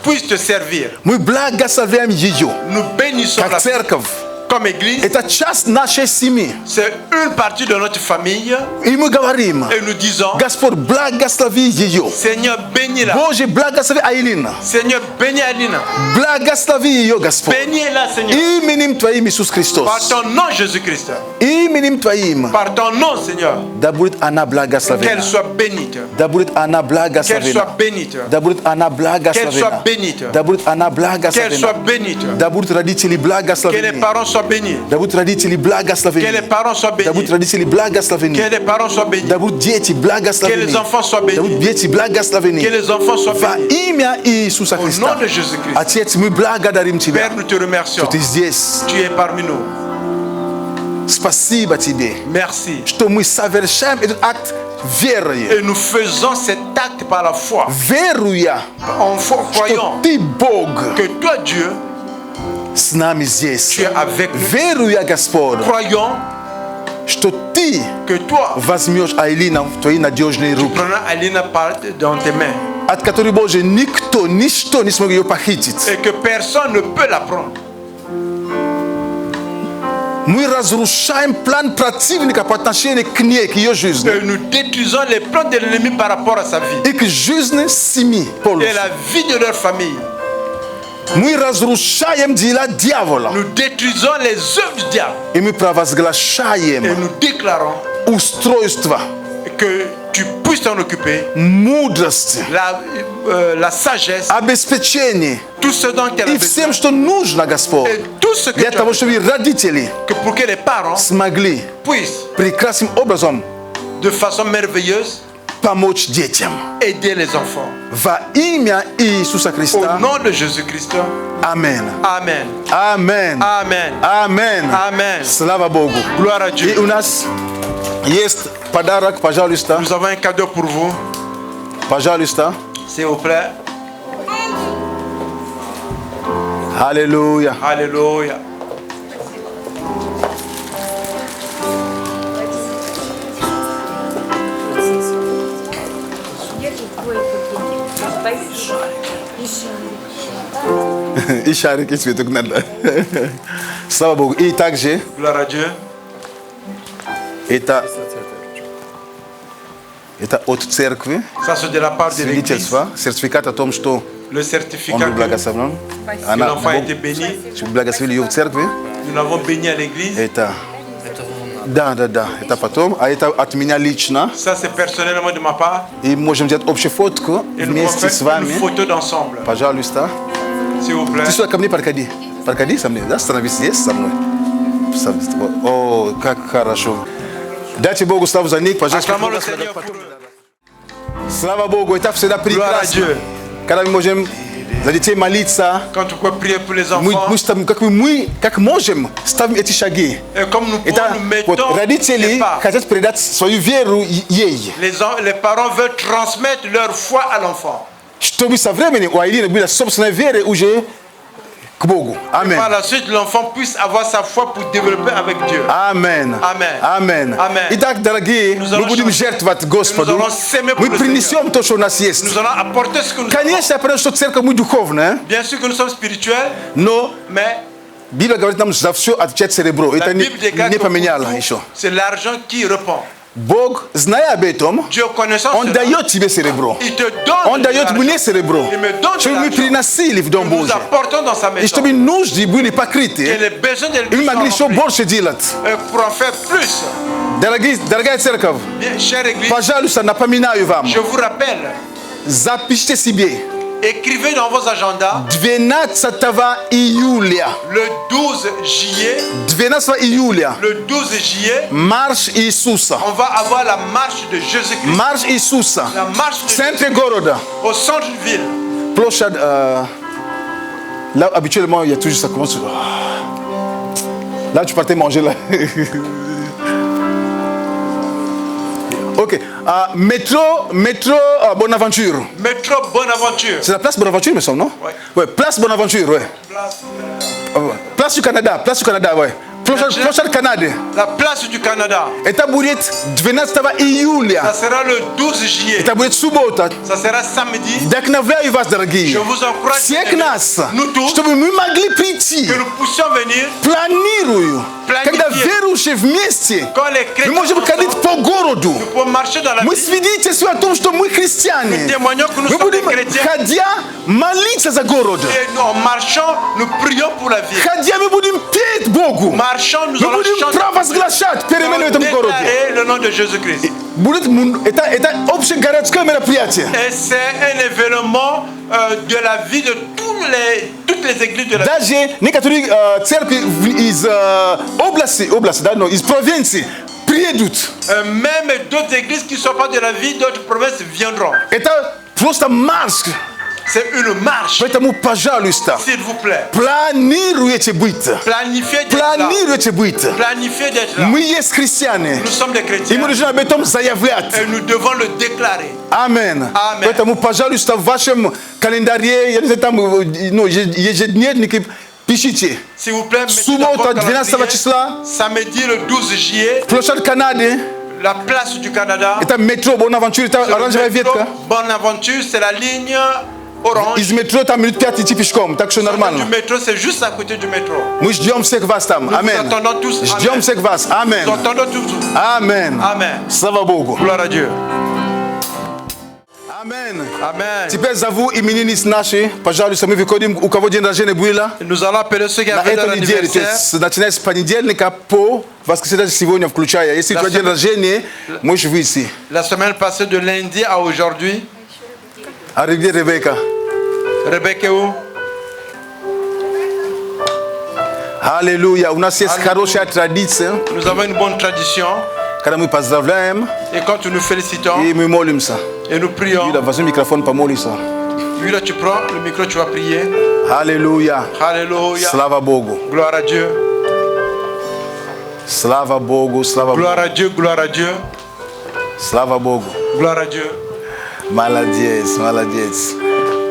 Speaker 3: puisse te servir.
Speaker 4: Мы благословляем ее,
Speaker 3: Nous bénissons
Speaker 4: как
Speaker 3: la
Speaker 4: церковь,
Speaker 3: comme église,
Speaker 4: Eta chas nache simi.
Speaker 3: c'est une partie de notre famille.
Speaker 4: Imu gawarim.
Speaker 3: Et nous disons,
Speaker 4: Gaspor blaga slavi yeyo.
Speaker 3: Seigneur, bénis-la.
Speaker 4: Boje blaga slavi Ailina.
Speaker 3: Seigneur, bénis Alina.
Speaker 4: Blaga slavi yo Gaspor.
Speaker 3: Bénis-la, Seigneur.
Speaker 4: Iminim twaim Jesus Christos.
Speaker 3: Par ton nom, Jésus-Christ.
Speaker 4: Iminim twaim.
Speaker 3: Par ton nom, Seigneur.
Speaker 4: Daburit ana blaga slavena.
Speaker 3: Qu'elle soit bénite.
Speaker 4: Daburit ana blaga
Speaker 3: Qu'elle
Speaker 4: slavena.
Speaker 3: soit bénite.
Speaker 4: Daburit ana blaga
Speaker 3: Qu'elle
Speaker 4: slavena.
Speaker 3: soit bénite.
Speaker 4: Daburit ana blaga
Speaker 3: Qu'elle soit
Speaker 4: slavena.
Speaker 3: bénite.
Speaker 4: Daburit raditili blaga
Speaker 3: Que les
Speaker 4: slaveni.
Speaker 3: parents soient bénis.
Speaker 4: Daburit raditili blaga
Speaker 3: Que
Speaker 4: slaveni.
Speaker 3: les parents soient
Speaker 4: Daburit
Speaker 3: bénis.
Speaker 4: raditili blaga slaveni.
Speaker 3: Que les parents soient bénis.
Speaker 4: Daburit dieti blaga
Speaker 3: Que
Speaker 4: slaveni.
Speaker 3: les enfants soient
Speaker 4: Daburit
Speaker 3: bénis.
Speaker 4: dieti blaga slaveni.
Speaker 3: Que les enfants soient
Speaker 4: Va
Speaker 3: bénis.
Speaker 4: imia Iisusa
Speaker 3: Au
Speaker 4: Krista.
Speaker 3: nom de Jésus-Christ.
Speaker 4: Atiet mu blaga darim tibia.
Speaker 3: Père, nous te remercions.
Speaker 4: Tu dies.
Speaker 3: Tu es parmi nous.
Speaker 4: Spasiba tibia.
Speaker 3: Merci.
Speaker 4: Что мы совершаем этот акт верой.
Speaker 3: Et nous faisons cet acte par la foi.
Speaker 4: Веруя,
Speaker 3: En foi,
Speaker 4: что
Speaker 3: croyons
Speaker 4: ты Бог
Speaker 3: que toi, Dieu,
Speaker 4: с нами здесь.
Speaker 3: tu es avec nous.
Speaker 4: Веруя, Господь,
Speaker 3: Croyons
Speaker 4: что ты
Speaker 3: que toi,
Speaker 4: возьмешь Айлина в твои надежные руки,
Speaker 3: prenant Alina dans tes mains
Speaker 4: от которой, Боже, никто, ничто не смог ее похитить.
Speaker 3: et que personne ne peut la prendre.
Speaker 4: Мы разрушаем план противника по отношению к ней, к ее жизни.
Speaker 3: Et nous détruisons les plans de l'ennemi par rapport à sa vie
Speaker 4: И к жизни семьи полностью.
Speaker 3: et la vie de leur famille.
Speaker 4: Мы разрушаем дела дьявола.
Speaker 3: Nous détruisons les œuvres du diable
Speaker 4: И мы
Speaker 3: et
Speaker 4: провозглашаем
Speaker 3: nous déclarons
Speaker 4: устройство,
Speaker 3: que tu puisses t'en occuper,
Speaker 4: мудрость,
Speaker 3: la sagesse,
Speaker 4: обеспечение
Speaker 3: tout ce dont tu as
Speaker 4: и
Speaker 3: besoin
Speaker 4: всем, что нужно, Господь,
Speaker 3: et tout ce que
Speaker 4: для
Speaker 3: tu as
Speaker 4: того,
Speaker 3: besoin,
Speaker 4: чтобы родители
Speaker 3: que pour que les parents
Speaker 4: смогли
Speaker 3: puissent
Speaker 4: прекрасным образом
Speaker 3: de façon merveilleuse
Speaker 4: помочь детям.
Speaker 3: aider les enfants.
Speaker 4: Во имя Иисуса
Speaker 3: Au
Speaker 4: Христа.
Speaker 3: nom de Jésus-Christ.
Speaker 4: Амен.
Speaker 3: Amen.
Speaker 4: Амен.
Speaker 3: Amen.
Speaker 4: Амен.
Speaker 3: Amen.
Speaker 4: Слава Богу.
Speaker 3: Gloire à
Speaker 4: И
Speaker 3: Dieu.
Speaker 4: у нас есть подарок, пожалуйста.
Speaker 3: Nous avons un cadeau pour vous.
Speaker 4: Пожалуйста.
Speaker 3: S'il vous plaît.
Speaker 4: Аллилуйя.
Speaker 3: Alléluia.
Speaker 4: И шарики цветок надо. Слава Богу. И также
Speaker 3: Gloire à Dieu.
Speaker 4: это от церкви.
Speaker 3: Ça c'est de la part de l'église.
Speaker 4: Свидетельство, сертификат о том, что
Speaker 3: Le
Speaker 4: он
Speaker 3: certificat
Speaker 4: был
Speaker 3: que
Speaker 4: благословен. Она
Speaker 3: l'enfant a été béni.
Speaker 4: благословили ее в церкви.
Speaker 3: Nous l'avons béni à l'église.
Speaker 4: Это да, это потом, а это от меня лично.
Speaker 3: Ça c'est personnellement de ma part.
Speaker 4: И можем взять общую фотку
Speaker 3: Et nous pouvons
Speaker 4: вместе с
Speaker 3: faire
Speaker 4: вами.
Speaker 3: une photo d'ensemble.
Speaker 4: Пожалуйста.
Speaker 3: S'il vous plaît.
Speaker 4: Ты сюда ко мне подходи. Подходи со мной, да? Становись здесь со мной. О, как хорошо. Дайте Богу славу за них, пожалуйста.
Speaker 3: Acclamons le Seigneur pour eux.
Speaker 4: Слава Богу, это всегда
Speaker 3: Gloire à
Speaker 4: прекрасно.
Speaker 3: Dieu.
Speaker 4: Когда мы можем за детей молиться,
Speaker 3: Quand tu peux prier pour les
Speaker 4: мы
Speaker 3: enfants.
Speaker 4: ставим, как можем, ставим эти шаги.
Speaker 3: Et comme nous pouvons,
Speaker 4: Это
Speaker 3: nous
Speaker 4: вот
Speaker 3: mettons les
Speaker 4: родители
Speaker 3: pas.
Speaker 4: хотят передать свою веру ей,
Speaker 3: Les parents veulent transmettre leur foi à l'enfant.
Speaker 4: чтобы со временем у Айлины была собственная вера уже к Богу. Аминь.
Speaker 3: Par la suite, l'enfant puisse avoir sa foi pour développer avec Dieu.
Speaker 4: Аминь.
Speaker 3: Amen.
Speaker 4: Аминь.
Speaker 3: Amen.
Speaker 4: Итак, дорогие,
Speaker 3: Nous
Speaker 4: мы
Speaker 3: allons
Speaker 4: будем
Speaker 3: chanter.
Speaker 4: жертвовать Господу.
Speaker 3: Nous allons s'aimer pour
Speaker 4: Мы
Speaker 3: le
Speaker 4: принесем то, что у нас есть.
Speaker 3: Nous allons apporter ce que nous avons.
Speaker 4: Конечно, я понимаю, что церковь мы духовная,
Speaker 3: Bien sûr que nous sommes spirituels,
Speaker 4: но
Speaker 3: mais
Speaker 4: Библия говорит нам за все отвечать серебро.
Speaker 3: la
Speaker 4: Это
Speaker 3: Bible déclare
Speaker 4: не
Speaker 3: que pour
Speaker 4: поменяло
Speaker 3: tout,
Speaker 4: еще.
Speaker 3: c'est l'argent qui répond.
Speaker 4: Бог, зная об этом,
Speaker 3: Dieu connaissant
Speaker 4: Он
Speaker 3: cela,
Speaker 4: дает тебе серебро.
Speaker 3: il te donne
Speaker 4: Он
Speaker 3: de
Speaker 4: дает
Speaker 3: l'argent.
Speaker 4: мне серебро.
Speaker 3: Il me donne de
Speaker 4: Чтобы мы
Speaker 3: l'argent.
Speaker 4: приносили в Дом
Speaker 3: Nous
Speaker 4: Божий.
Speaker 3: apportons dans sa
Speaker 4: И
Speaker 3: maison.
Speaker 4: чтобы нужды были
Speaker 3: Que
Speaker 4: покрыты.
Speaker 3: les besoins de
Speaker 4: И мы
Speaker 3: l'église
Speaker 4: могли еще
Speaker 3: soient remplis.
Speaker 4: больше делать.
Speaker 3: Et pour en faire plus,
Speaker 4: Дорогая церковь,
Speaker 3: bien, chère église,
Speaker 4: пожалуйста, напоминаю вам.
Speaker 3: je vous rappelle,
Speaker 4: Запишите себе.
Speaker 3: écrivez dans vos agendas
Speaker 4: 12 июля.
Speaker 3: le 12 juillet.
Speaker 4: 12 июля.
Speaker 3: Le 12 juillet,
Speaker 4: Марш Иисуса.
Speaker 3: on va avoir la marche de Jésus-Christ.
Speaker 4: Марш Иисуса.
Speaker 3: La marche
Speaker 4: В
Speaker 3: de
Speaker 4: центре
Speaker 3: Jésus
Speaker 4: города.
Speaker 3: au centre de ville.
Speaker 4: Площадь. Là, habituellement, il y a toujours ça commence. Là, tu partais manger là. Ok. Métro Bonaventure.
Speaker 3: Métro Bonaventure.
Speaker 4: C'est la place Bonaventure, me semble, non?
Speaker 3: Ouais.
Speaker 4: Ouais, place Bonaventure, ouais. Place du Canada, ouais. Площадь Канады.
Speaker 3: La place du Canada.
Speaker 4: Это будет 12 июля.
Speaker 3: Ça sera le 12 juillet.
Speaker 4: Это будет суббота.
Speaker 3: Ça sera samedi.
Speaker 4: Вдохновляю вас,
Speaker 3: Je
Speaker 4: дорогие.
Speaker 3: vous encourage
Speaker 4: Всех нас,
Speaker 3: nous tous,
Speaker 4: чтобы мы могли прийти.
Speaker 3: que nous puissions venir.
Speaker 4: Планирую. Когда верующие вместе,
Speaker 3: Quand les
Speaker 4: мы
Speaker 3: chrétiens
Speaker 4: можем ходить
Speaker 3: ensemble,
Speaker 4: по городу.
Speaker 3: nous pouvons marcher dans la
Speaker 4: Мы
Speaker 3: ville.
Speaker 4: свидетельствуем о том, что мы христиане.
Speaker 3: Nous témoignons que nous
Speaker 4: Мы
Speaker 3: sommes des
Speaker 4: будем,
Speaker 3: chrétiens.
Speaker 4: ходя, молиться за город.
Speaker 3: Et nous, en marchant, nous prions pour la ville.
Speaker 4: Ходя, мы будем петь Богу.
Speaker 3: Marchant, nous
Speaker 4: Мы
Speaker 3: allons
Speaker 4: будем
Speaker 3: chanter.
Speaker 4: провозглашать перемены в этом городе.
Speaker 3: Déclarer le nom de Jésus-Christ.
Speaker 4: Это общегородское мероприятие.
Speaker 3: Et c'est un événement de la vie de toutes les églises de la ville.
Speaker 4: Даже некоторые церкви из области, да, но из провинции приедут.
Speaker 3: Même d'autres églises qui ne sont pas de la ville, d'autres provinces viendront.
Speaker 4: Это просто марш.
Speaker 3: C'est une marche.
Speaker 4: Поэтому, пожалуйста,
Speaker 3: S'il vous plaît,
Speaker 4: планируйте быть.
Speaker 3: planifiez d'être là.
Speaker 4: Планируйте быть.
Speaker 3: Planifiez d'être là.
Speaker 4: Мы есть христиане.
Speaker 3: Nous sommes des
Speaker 4: И
Speaker 3: chrétiens
Speaker 4: мы должны об этом заявлять.
Speaker 3: et nous devons le déclarer.
Speaker 4: Амен.
Speaker 3: Амен.
Speaker 4: Поэтому, пожалуйста, в вашем календаре, я не знаю, там, ну, ежедневники пишите.
Speaker 3: S'il vous plaît, mettez dans
Speaker 4: Суббота,
Speaker 3: votre
Speaker 4: 12
Speaker 3: calendrier,
Speaker 4: числа,
Speaker 3: samedi le 12 juillet,
Speaker 4: площадь Канады,
Speaker 3: la place du Canada.
Speaker 4: это метро Бонавентур, это
Speaker 3: C'est le
Speaker 4: оранжевая
Speaker 3: métro
Speaker 4: ветка.
Speaker 3: Bonaventure, c'est la ligne orange.
Speaker 4: Из метро там минут 5 идти пешком, так что
Speaker 3: Du
Speaker 4: нормально.
Speaker 3: métro, c'est juste à côté du métro.
Speaker 4: Мы ждем всех вас там.
Speaker 3: Nous vous
Speaker 4: Амен.
Speaker 3: attendons tous.
Speaker 4: Ждем
Speaker 3: Amen.
Speaker 4: всех вас. Амен.
Speaker 3: Nous attendons tous.
Speaker 4: Амен.
Speaker 3: Amen.
Speaker 4: Слава Богу.
Speaker 3: Gloire à Dieu.
Speaker 4: Амен.
Speaker 3: Amen.
Speaker 4: Теперь зову именинниц наши. Пожалуйста, мы выходим, у кого день рождения было.
Speaker 3: Nous allons appeler ceux qui
Speaker 4: На
Speaker 3: avaient
Speaker 4: этой неделе, то
Speaker 3: l'anniversaire.
Speaker 4: есть начиная с понедельника по воскресенье сегодня включая. Если у тебя день рождения, можешь выйти.
Speaker 3: La semaine passée, de lundi à aujourd'hui.
Speaker 4: А где Ребекка?
Speaker 3: Rebecca est où?
Speaker 4: Аллилуйя. У нас есть
Speaker 3: Аллилуйя.
Speaker 4: хорошая традиция,
Speaker 3: Nous avons une bonne tradition.
Speaker 4: когда мы поздравляем
Speaker 3: Et quand nous félicitons
Speaker 4: и мы молимся.
Speaker 3: et nous prions,
Speaker 4: Юля, возьми микрофон, помолись.
Speaker 3: lui là tu prends le micro, tu vas prier.
Speaker 4: Аллилуйя.
Speaker 3: Alléluia.
Speaker 4: Слава Богу.
Speaker 3: Gloire à Dieu.
Speaker 4: Слава Богу. Слава
Speaker 3: Gloire
Speaker 4: Богу.
Speaker 3: à Dieu. Gloire à Dieu.
Speaker 4: Слава Богу.
Speaker 3: Gloire à Dieu.
Speaker 4: Молодец, молодец.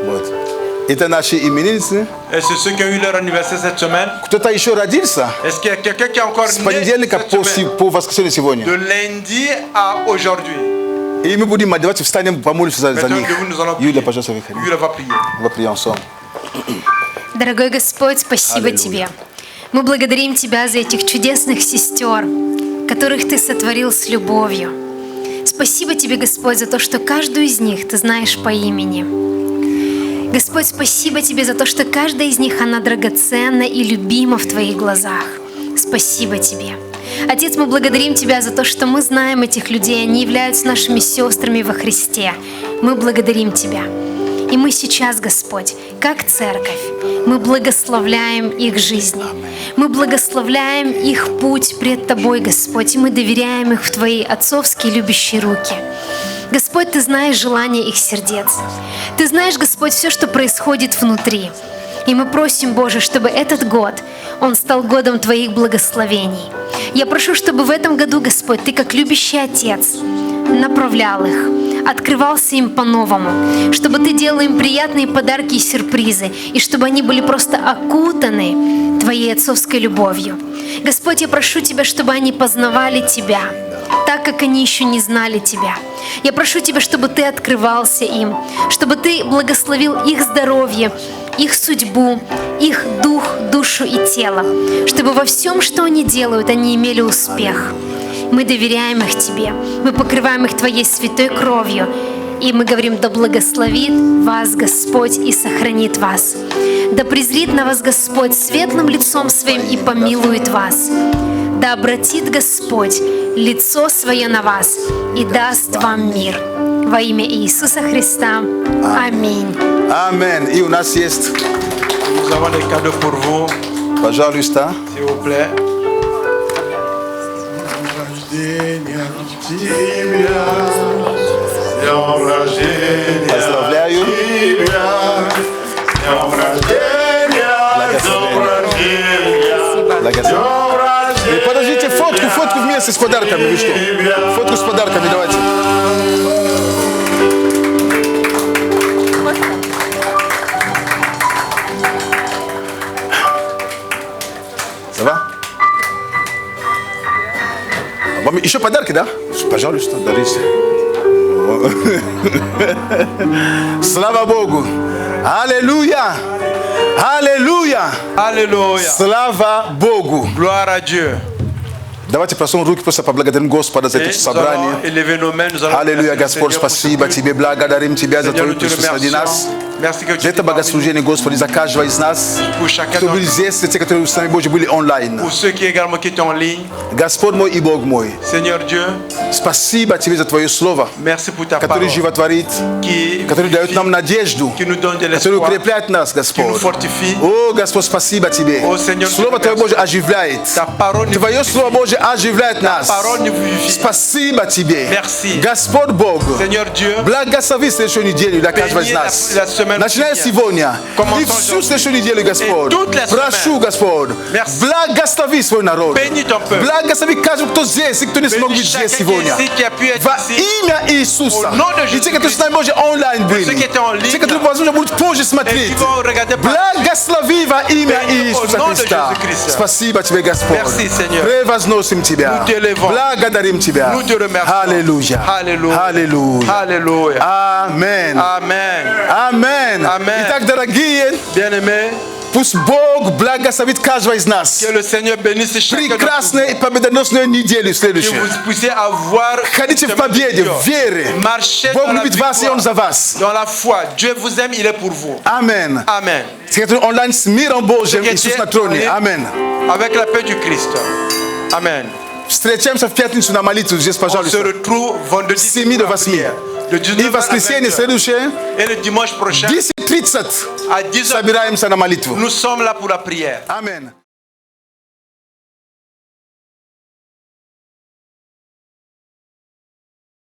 Speaker 4: Вот. Это наши именинницы.
Speaker 3: Et c'est ceux qui ont eu leur anniversaire cette semaine.
Speaker 4: Кто-то еще родился
Speaker 3: Est-ce qu'il y a quelqu'un qui est encore
Speaker 4: с
Speaker 3: né
Speaker 4: понедельника
Speaker 3: cette semaine?
Speaker 4: по воскресенье сегодня.
Speaker 3: De lundi à aujourd'hui.
Speaker 4: И мы будем, давайте встанем, помолимся за
Speaker 3: Maintenant,
Speaker 4: них.
Speaker 3: nous allons prier.
Speaker 4: Юля, пожалуйста, выходи.
Speaker 3: Lui, va prier.
Speaker 4: Мы прием сон.
Speaker 2: Дорогой Господь, спасибо
Speaker 4: Аллилуйя.
Speaker 2: Тебе. Мы благодарим Тебя за этих чудесных сестер, которых Ты сотворил с любовью. Спасибо Тебе, Господь, за то, что каждую из них Ты знаешь по имени. Господь, спасибо Тебе за то, что каждая из них, она драгоценна и любима в Твоих глазах. Спасибо Тебе. Отец, мы благодарим Тебя за то, что мы знаем этих людей, они являются нашими сестрами во Христе. Мы благодарим Тебя. И мы сейчас, Господь, как церковь, мы благословляем их жизни. Мы благословляем их путь пред Тобой, Господь, и мы доверяем их в Твои отцовские любящие руки. Господь, Ты знаешь желания их сердец. Ты знаешь, Господь, все, что происходит внутри. И мы просим, Боже, чтобы этот год, он стал годом Твоих благословений. Я прошу, чтобы в этом году, Господь, Ты, как любящий Отец, направлял их, открывался им по-новому, чтобы Ты делал им приятные подарки и сюрпризы, и чтобы они были просто окутаны Твоей отцовской любовью. Господь, я прошу Тебя, чтобы они познавали Тебя, так, как они еще не знали Тебя. Я прошу Тебя, чтобы Ты открывался им, чтобы Ты благословил их здоровье, их судьбу, их дух, душу и тело, чтобы во всем, что они делают, они имели успех. Мы доверяем их Тебе, мы покрываем их Твоей святой кровью, и мы говорим: да благословит вас Господь и сохранит вас. Да презрит на вас Господь светлым лицом Своим и помилует вас. Да обратит Господь лицо Свое на вас и даст вам мир. Во имя Иисуса Христа. Аминь.
Speaker 4: Амен. И у нас есть,
Speaker 3: Nous avons des cadeaux pour vous,
Speaker 4: пожалуйста.
Speaker 3: s'il vous plaît.
Speaker 4: Поздравляю. Благословение. И подождите, фотку вместе с подарками. Вы что? Фотку с подарками давайте. Ça va? Еще подарки, да? Пожалуйста, дарите. Слава Богу. Аллилуйя. Аллилуйя.
Speaker 3: Alléluia.
Speaker 4: Слава Богу.
Speaker 3: Gloire à Dieu.
Speaker 4: Давайте просим руки, просто поблагодарим Господа за это
Speaker 3: Et nous
Speaker 4: собрание.
Speaker 3: allons élever nos mains, nous allons
Speaker 4: Аллилуйя,
Speaker 3: remercier le
Speaker 4: Господь,
Speaker 3: Seigneur pour ce
Speaker 4: спасибо
Speaker 3: culte.
Speaker 4: Тебе, благодарим Тебя за
Speaker 3: Seigneur,
Speaker 4: Твое
Speaker 3: nous te
Speaker 4: присутствие среди нас.
Speaker 3: remercions. Merci que tu
Speaker 4: За это
Speaker 3: es parmi nous.
Speaker 4: богослужение, Господи, за каждого из нас.
Speaker 3: Pour chacun
Speaker 4: Кто
Speaker 3: d'entre
Speaker 4: были
Speaker 3: nous.
Speaker 4: здесь, те, которые с нами, Боже, были онлайн.
Speaker 3: Pour ceux qui également qui étaient en ligne.
Speaker 4: Господь мой и Бог мой,
Speaker 3: Seigneur Dieu,
Speaker 4: спасибо Тебе за Твое Слово,
Speaker 3: merci pour ta
Speaker 4: которое
Speaker 3: parole
Speaker 4: животворит,
Speaker 3: qui
Speaker 4: которое дает нам надежду,
Speaker 3: qui nous donne de
Speaker 4: которое
Speaker 3: l'espoir,
Speaker 4: укрепляет нас,
Speaker 3: qui nous
Speaker 4: Господь.
Speaker 3: fortifie.
Speaker 4: О, Господь, спасибо Тебе.
Speaker 3: О, Сеньор,
Speaker 4: Слово
Speaker 3: Тебе
Speaker 4: Твое, Боже, оживляет.
Speaker 3: Ta parole nous
Speaker 4: Твое Слово, Боже, оживляет нас.
Speaker 3: parole nous vivifie.
Speaker 4: Спасибо Тебе.
Speaker 3: Merci.
Speaker 4: Господь Бог,
Speaker 3: Seigneur Dieu,
Speaker 4: благослови следующую неделю для каждого из
Speaker 3: Bénis
Speaker 4: нас.
Speaker 3: la semaine
Speaker 4: Начиная
Speaker 3: première.
Speaker 4: сегодня
Speaker 3: Commençons
Speaker 4: и всю
Speaker 3: aujourd'hui.
Speaker 4: следующую неделю, Господь.
Speaker 3: Et toute la semaine.
Speaker 4: Прошу, Господь,
Speaker 3: Merci.
Speaker 4: благослови свой народ.
Speaker 3: bénis ton peuple.
Speaker 4: Благослови каждого, кто здесь и кто не смог
Speaker 3: Bénis
Speaker 4: быть
Speaker 3: chacun
Speaker 4: здесь
Speaker 3: qui est
Speaker 4: сегодня.
Speaker 3: ici, qui a pu être
Speaker 4: Во
Speaker 3: ici.
Speaker 4: имя Иисуса.
Speaker 3: Au nom de
Speaker 4: И те, которые
Speaker 3: Jésus-Christ.
Speaker 4: с нами, Боже, онлайн
Speaker 3: Ceux qui
Speaker 4: были.
Speaker 3: étaient en ligne.
Speaker 4: Те, которые, возможно, будут позже
Speaker 3: Et
Speaker 4: смотреть.
Speaker 3: qui vont regarder par
Speaker 4: Благослови во имя
Speaker 3: Bénis au
Speaker 4: Иисуса
Speaker 3: nom de
Speaker 4: Христа.
Speaker 3: Jésus-Christ.
Speaker 4: Спасибо Тебе, Господь.
Speaker 3: Merci, Seigneur.
Speaker 4: Превозносим Тебя.
Speaker 3: Nous t'élevons.
Speaker 4: Благодарим Тебя.
Speaker 3: Nous te remercions.
Speaker 4: Аллилуйя.
Speaker 3: Alléluia.
Speaker 4: Аллилуйя.
Speaker 3: Alléluia.
Speaker 4: Амен.
Speaker 3: Amen.
Speaker 4: Амен.
Speaker 3: Amen.
Speaker 4: Итак, дорогие,
Speaker 3: Bien-aimés,
Speaker 4: пусть Бог благословит каждого из нас.
Speaker 3: que le Seigneur bénisse chacun d'entre
Speaker 4: Прекрасную и победоносную неделю
Speaker 3: vous. Que
Speaker 4: следующую.
Speaker 3: vous puissiez avoir
Speaker 4: Ходите в
Speaker 3: une semaine
Speaker 4: победе,
Speaker 3: de
Speaker 4: в
Speaker 3: victoire.
Speaker 4: вере.
Speaker 3: Marchez
Speaker 4: Бог
Speaker 3: dans la
Speaker 4: любит вас, и Он за
Speaker 3: victoire,
Speaker 4: вас.
Speaker 3: dans la foi. Dieu vous aime, il est pour vous.
Speaker 4: Амен.
Speaker 3: Amen.
Speaker 4: Те, которые онлайн с миром Божьим, Иисус на троне. Амен.
Speaker 3: Avec la paix du Christ. Amen.
Speaker 4: Встречаемся в пятницу на молитву здесь,
Speaker 3: On se
Speaker 4: пожалуйста.
Speaker 3: retrouve vendredi
Speaker 4: С 7 до
Speaker 3: pour la
Speaker 4: 8.
Speaker 3: prière. De
Speaker 4: И
Speaker 3: 19
Speaker 4: в воскресенье
Speaker 3: à 20.
Speaker 4: следующее,
Speaker 3: Et le dimanche prochain,
Speaker 4: 10:30,
Speaker 3: à 10h,
Speaker 4: собираемся на молитву.
Speaker 3: nous sommes là pour la prière.
Speaker 4: Амен.